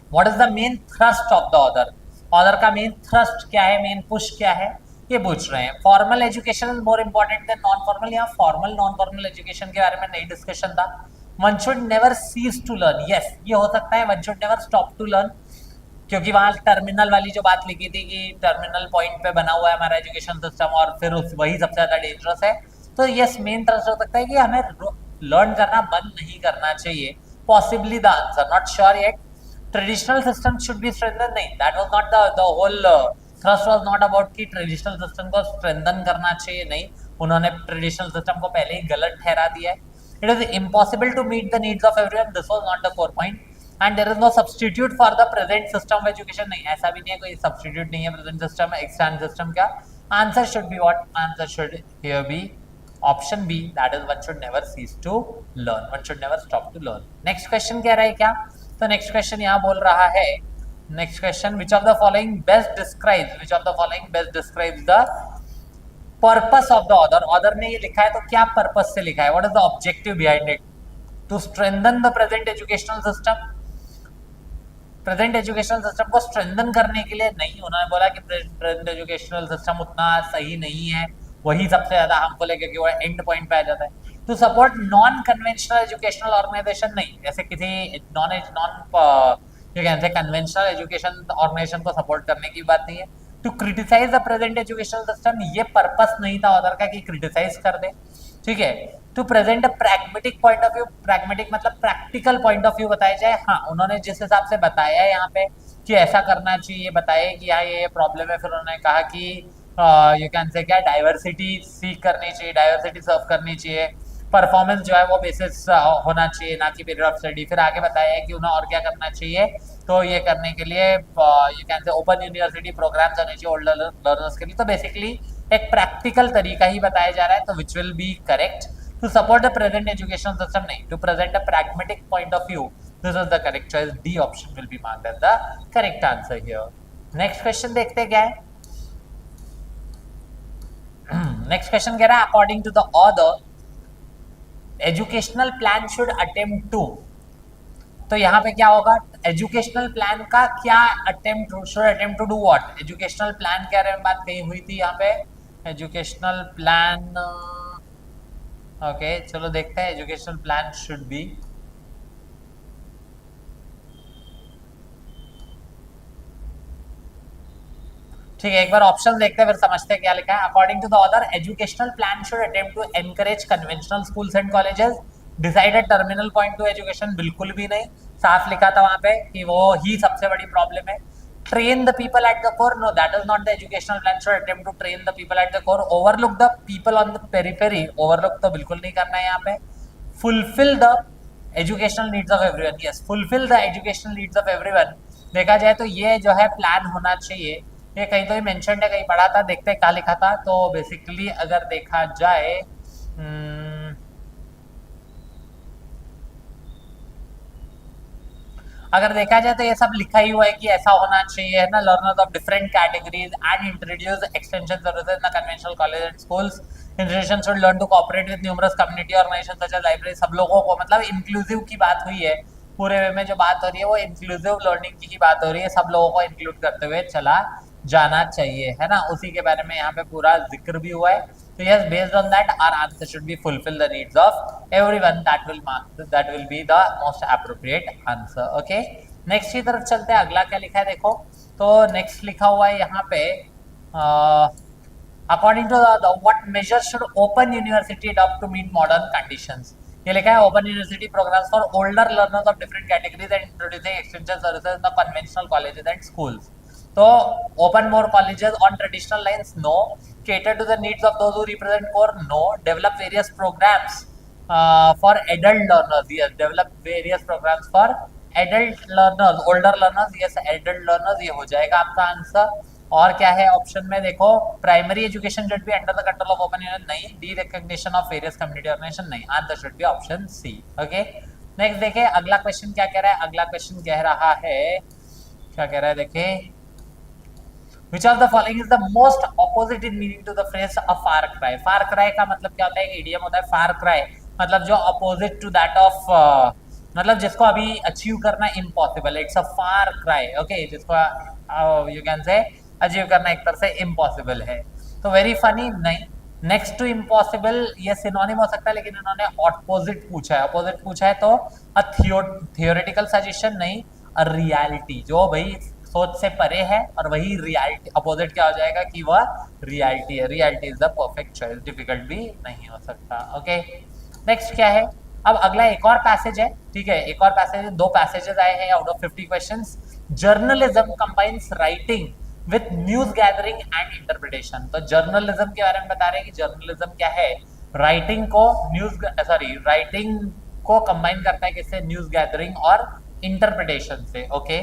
what is the main thrust of the author? Author का main thrust क्या है, main push क्या है, ये पूछ रहे हैं। Formal education is more important than non-formal। यहाँ formal non-formal education के बारे में नहीं discussion था। One should never cease to learn। Yes, ये हो सकता है, one should never stop to learn, क्योंकि वहाँ टर्मिनल वाली जो बात लिखी थी कि टर्मिनल पॉइंट पे बना हुआ है हमारा एजुकेशन सिस्टम और फिर वही सबसे ज्यादा डेंजरस है। तो यस, मेन थ्रस्ट हो सकता है कि हमें लर्न करना बंद नहीं करना चाहिए। Possibly the answer, not sure yet. Traditional system should be strengthen, नहीं, that was not the whole thrust was not about कि ट्रेडिशनल सिस्टम को स्ट्रेंथन करना चाहिए, नहीं, उन्होंने ट्रेडिशनल सिस्टम को पहले ही गलत ठहरा दिया है। It is impossible to meet the needs of everyone, this was not the core point. And there is no substitute for the present system of education। नहीं, ऐसा भी नहीं है, कोई substitute नहीं है present system extant system का। Answer should be what? Answer should here be option B, that is one should never cease to learn, one should never stop to learn। Next question कह रहा है क्या? तो next question यहाँ बोल रहा है, next question, which of the following best describes the purpose of the author? Author ने ये लिखा है तो क्या purpose से लिखा है? What is the objective behind it? To strengthen the present educational system। Present educational system को स्ट्रेंथन करने के लिए नहीं, उन्होंने बोला कि प्रेजेंट एजुकेशनल सिस्टम उतना सही नहीं है, वही सबसे ज्यादा हार्मफुल है क्योंकि वो एंड पॉइंट पे आ जाता है। To support non conventional educational organization, नहीं, जैसे किसी कन्वेंशनल एजुकेशन ऑर्गेनाइजेशन को सपोर्ट करने की बात नहीं है। To criticize the present educational system, ये पर्पस नहीं था ऑथर का कि क्रिटिसाइज कर दे, ठीक है। To present a pragmatic point of view, pragmatic मतलब प्रैक्टिकल पॉइंट ऑफ व्यू बताया जाए। हाँ, उन्होंने जिस हिसाब से बताया है यहाँ पे कि ऐसा करना चाहिए, बताया कि हाँ ये प्रॉब्लम है, फिर उन्होंने कहा कि यू कैन से क्या डाइवर्सिटी सीख करनी चाहिए, डाइवर्सिटी सर्व करनी चाहिए, परफॉर्मेंस जो है वो बेसिस होना चाहिए, ना कि पीरियड ऑफ स्टडी। फिर आगे बताया है कि उन्हें और क्या करना चाहिए, तो ये करने के लिए you can say open university programs होने चाहिए ओल्डर लर्नर्स के लिए। तो बेसिकली एक प्रैक्टिकल तरीका ही बताया जा रहा है, तो which will be correct. To support the present education system नहीं, to present a pragmatic point of view, this is the correct choice. D option will be marked as the correct answer here. Next question देखते हैं क्या है। नेक्स्ट क्वेश्चन कह रहा है according to the author educational plan should attempt to, तो यहाँ पे क्या होगा, एजुकेशनल प्लान का क्या attempt, should attempt to do what. Educational plan के बारे में बात कही हुई थी यहाँ पे, एजुकेशनल प्लान। ओके चलो देखते हैं, एजुकेशनल प्लान शुड बी, ठीक है एक बार ऑप्शन देखते हैं फिर समझते हैं क्या लिखा है। According to the author educational plan should attempt to encourage conventional schools and colleges, decided terminal point to education, बिल्कुल भी नहीं, साफ लिखा था वहां पे कि वो ही सबसे बड़ी प्रॉब्लम है। Train the people at the core, no that is not the educational plan should attempt to train the people at the core. Overlook the people on the periphery, overlook तो बिल्कुल नहीं करना है यहाँ पे। Fulfil the educational needs of everyone, yes fulfil the educational needs of everyone. देखा जाए तो ये जो है प्लान होना चाहिए, ये कहीं तो ही मेंशन है, कहीं पढ़ा था, देखते हैं क्या लिखा था। तो बेसिकली अगर देखा जाए अगर देखा जाए तो ये सब लिखा ही हुआ है कि ऐसा होना चाहिए, है ना। Learners of different categories and introduce extension services in the conventional college and schools, institution should learn to cooperate with numerous community organizations such as library. सब लोगों को मतलब इंक्लूसिव की बात हुई है, पूरे वे में जो बात हो रही है वो इंक्लूसिव लर्निंग की ही बात हो रही है, सब लोगों को इंक्लूड करते हुए चला जाना चाहिए, है ना। उसी के बारे में यहाँ पे पूरा जिक्र भी हुआ है। तो yes based on that our answer should be fulfil the needs of everyone, that will be the most appropriate answer. Okay next की तरफ चलते हैं, अगला क्या लिखा है देखो। तो नेक्स्ट लिखा हुआ है यहाँ पे according to what measures should open university adopt to meet modern conditions. ये लिखा है open university programs for older learners of different categories and introducing extension services in the conventional colleges and schools. तो open more colleges on traditional lines, no. Cater to the needs of those who represent core, no. Develop various programs for adult learners, yes. Develop various programs for adult learners, older learners, yes. Adult learners ये हो जाएगा आपका आंसर। और क्या है ऑप्शन में देखो, primary education should be under the control of open university, नहीं। D recognition of various community organisation, नहीं। Answer should be option C. Okay next देखें अगला क्वेश्चन क्या कह रहा है। अगला क्वेश्चन कह रहा है, क्या कह रहा है देखें, Which of the following is the most opposite in meaning to the phrase a far cry? Far cry का मतलब क्या होता है, एक idiom होता है far cry, मतलब जो opposite to that of मतलब जिसको अभी अचीव करना इम्पॉसिबल है, it's a far cry. Okay जिसको यू कैन से अचीव करना एक तरह से इम्पॉसिबल है। तो वेरी फनी, नहीं। नेक्स्ट टू इम्पॉसिबल ये सिनोनिम हो सकता है, लेकिन इन्होंने ऑपोजिट पूछा है। ऑपोजिट पूछा है तो अ थियोरेटिकल सजेशन, नहीं। अ रियलिटी, जो भाई सोच से परे है, और वही रियलिटी, अपोजिट क्या हो जाएगा कि वह रियलिटी है। Reality is the perfect choice, difficult भी नहीं हो सकता। ओके नेक्स्ट क्या है, अब अगला एक और पैसेज है, ठीक है। एक और पैसेज, दो पैसेजेस आए हैं out of 50 questions. Journalism combines writing with news gathering and interpretation. तो जर्नलिज्म के बारे में बता रहे हैं कि जर्नलिज्म क्या है, राइटिंग को राइटिंग को कंबाइन करता है किससे, न्यूज गैदरिंग और इंटरप्रिटेशन से। Okay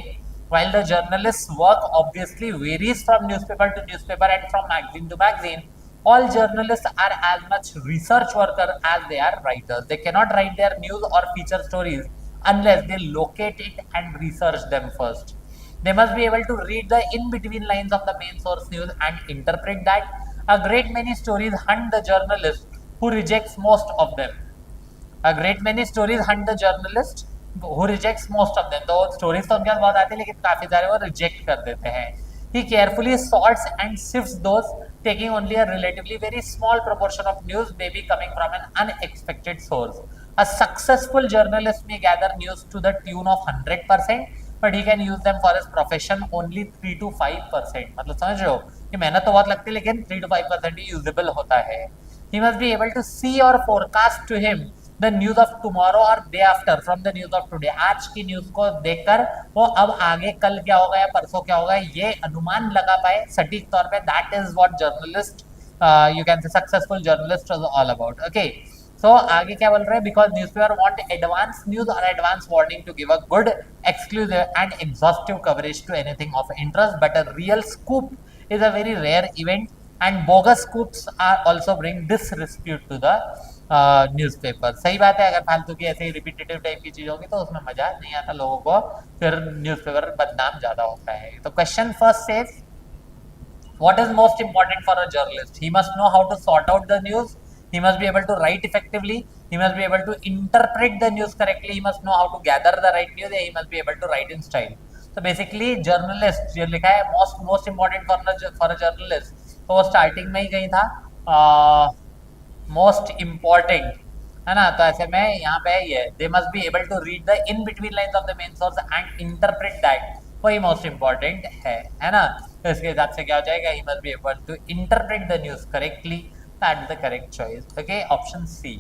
while the journalist's work obviously varies from newspaper to newspaper and from magazine to magazine, all journalists are as much research worker as they are writers. They cannot write their news or feature stories unless they locate it and research them first. They must be able to read the in-between lines of the main source news and interpret that. A great many stories hunt the journalist who rejects most of them. A great many stories hunt the journalist who rejects most of them. तो स्टोरीज तो उनके पास बहुत आती है, लेकिन काफी सारे वो रिजेक्ट कर देते हैं। He carefully sorts and sifts those, taking only a relatively very small proportion of news may be coming from an unexpected source. A successful journalist may gather news to the tune of 100%, but he can use them for his profession only 3 to 5%. मतलब समझ रहे हो कि मेहनत तो बहुत लगती है, लेकिन 3 to 5% ही यूजेबल होता है। He must be able to see or forecast to him the news of tomorrow or day after from the news of today. आज की न्यूज को देखकर वो अब आगे कल क्या होगा या परसों क्या होगा ये अनुमान लगा पाए सटीक तौर पे। That is what journalist, you can say successful journalist is all about. Okay तो आगे क्या बोल रहे हैं, because newspaper want advance news और advance warning to give a good exclusive and exhaustive coverage to anything of interest, but a real scoop is a very rare event and bogus scoops are also bring disrepute to the newspaper. सही बात है, अगर फालतू की ऐसे रिपीटेटिव टाइप की चीज होगी तो उसमें मजा नहीं आता लोगों को, फिर न्यूज़पेपर बदनाम ज्यादा होता है। तो question first says, what is most important for a journalist? He must know how to sort out the news, he must be able to write effectively, he must be able to interpret the news correctly, he must know how to gather the right news, he must be able to write in style. So basically journalist जो लिखा है most important for a journalist, तो वो स्टार्टिंग में ही कहीं था मोस्ट इम्पॉर्टेंट, है ना। तो ऐसे में यहाँ पे ये they must be able to read the in between lines of the main source and interpret that, वही मोस्ट इम्पॉर्टेंट है ना। तो इसके हिसाब से क्या हो जाएगा, he must be able to interpret the news correctly, that is the correct choice. Okay, option C.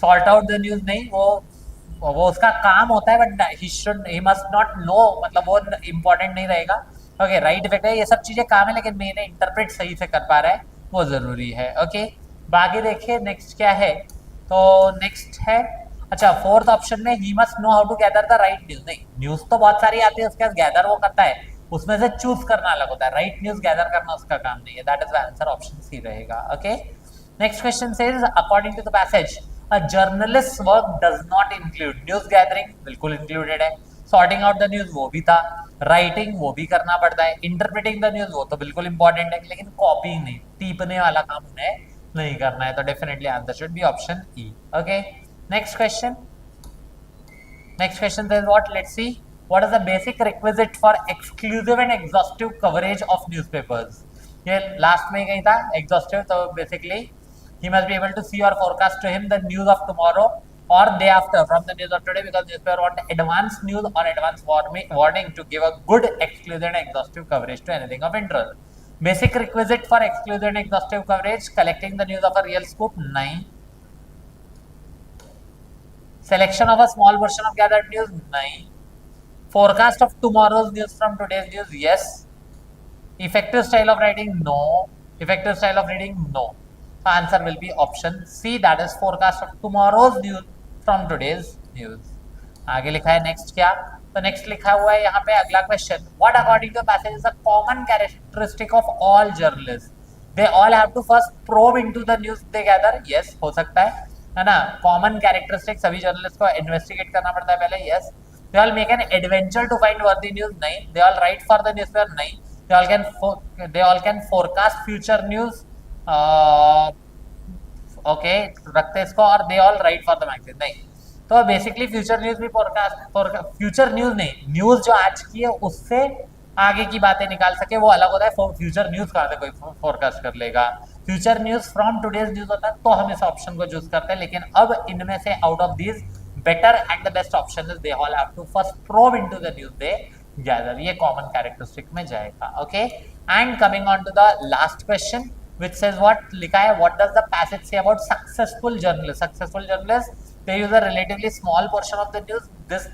Sort out the news नहीं, वो उसका काम होता है, but he must not know, मतलब वो इम्पोर्टेंट नहीं रहेगा। ओके, राइट इफेक्ट है, ये सब चीजें काम है, लेकिन मैंने इंटरप्रेट सही से कर पा रहा है वो जरूरी है। ओके, बाकी देखिए नेक्स्ट क्या है। तो नेक्स्ट है, अच्छा फोर्थ ऑप्शन में he must know how to gather the right news. नहीं, न्यूज तो बहुत सारी आती है, उसके बाद गैदर वो करता है, उसमें से चूज करना अलग होता है, राइट न्यूज गैदर करना उसका काम नहीं है। That is the answer, option C रहेगा। Okay, next question says according to the passage a journalist work does not include news gathering, बिल्कुल इंक्लूडेड है। सॉर्टिंग आउट द न्यूज वो भी था, राइटिंग वो भी करना पड़ता है, इंटरप्रेटिंग द न्यूज वो तो बिल्कुल इंपॉर्टेंट है, लेकिन कॉपिंग नहीं, टीपने वाला काम उन्हें नहीं करना है। तो definitely answer should be option E. Okay, next question. Next question says what? Let's see. What is the basic requisite for exclusive and exhaustive coverage of newspapers? ये लास्ट में ही कहीं था exhaustive, तो basically he must be able to see or forecast to him the news of tomorrow or day after from the news of today, because newspaper want advance news or advance warning to give a good exclusive and exhaustive coverage to anything of interest. Basic requisite for exclusive and exhaustive coverage: collecting the news of a real scoop, 9. Selection of a small portion of gathered news, 9. Forecast of tomorrow's news from today's news, yes. Effective style of writing, no. Effective style of reading, no. So answer will be option C, that is forecast of tomorrow's news from today's news. आगे लिखा है नेक्स्ट क्या, तो नेक्स्ट लिखा हुआ है यहाँ पे अगला question, what according to passage is a common characteristic of all journalist? They all have to first probe into the news they gather, yes हो सकता है ना। कॉमन कैरेक्टरिस्टिक, सभी जर्नलिस्ट को इन्वेस्टिगेट करना पड़ता है पहले, yes. They all make an adventure to find worthy news, नहीं। They all write for the newspaper, नहीं। They all can forecast future news, okay रखते हैं इसको, और दे all write for the magazine, नहीं। तो बेसिकली फ्यूचर न्यूज भी फोरकास्ट, फ्यूचर न्यूज नहीं, न्यूज जो आज की है उससे आगे की बातें निकाल सके वो अलग होता है। फ्यूचर न्यूज कहाँ से कोई फोरकास्ट कर लेगा? Future news from today's news होता है, तो हम इस ऑप्शन को चूज करते हैं। लेकिन अब इनमें से out of these better and the best option is they all have to first probe into the news they gather, ये कॉमन कैरेक्टरिस्टिक में जाएगा। Okay, and coming on to the last question which says what, लिखा है what does the passage say about successful journalists? Successful journalists, they use a relatively small portion of the news,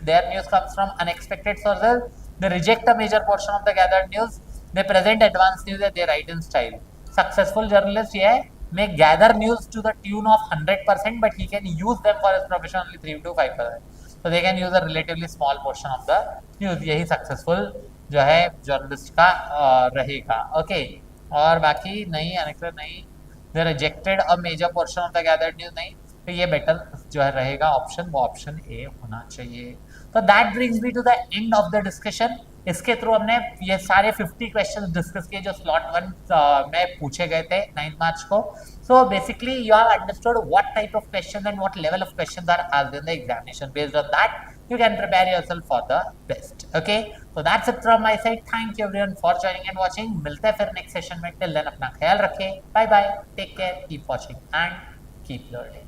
their news comes from unexpected sources, they reject a major portion of the gathered news, they present advanced news and they write in style. Successful journalist ये may gather news to the tune of 100%, but he can use them for his profession only 3 to 5%. So they can use a relatively small portion of the news, यही successful जो है journalist का रहेगा। ओके, और बाकी नहीं, अनेक्टर नहीं, they rejected a major portion of the gathered news, नहीं। तो ये बेटर जो है रहेगा ऑप्शन, वो ऑप्शन ए होना चाहिए। तो that brings me to the end of the discussion. इसके थ्रू हमने ये सारे 50 क्वेश्चन डिस्कस किए जो स्लॉट 1 में पूछे गए थे 9 मार्च को। So basically you have understood what type of question and what level of question are asked in the examination. Based on that you can prepare yourself for the best. Okay, so that's it from my side. Thank you everyone for joining and watching. मिलते हैं फिर नेक्स्ट सेशन में, till then अपना ख्याल रखें, bye bye, take care, keep watching and keep learning.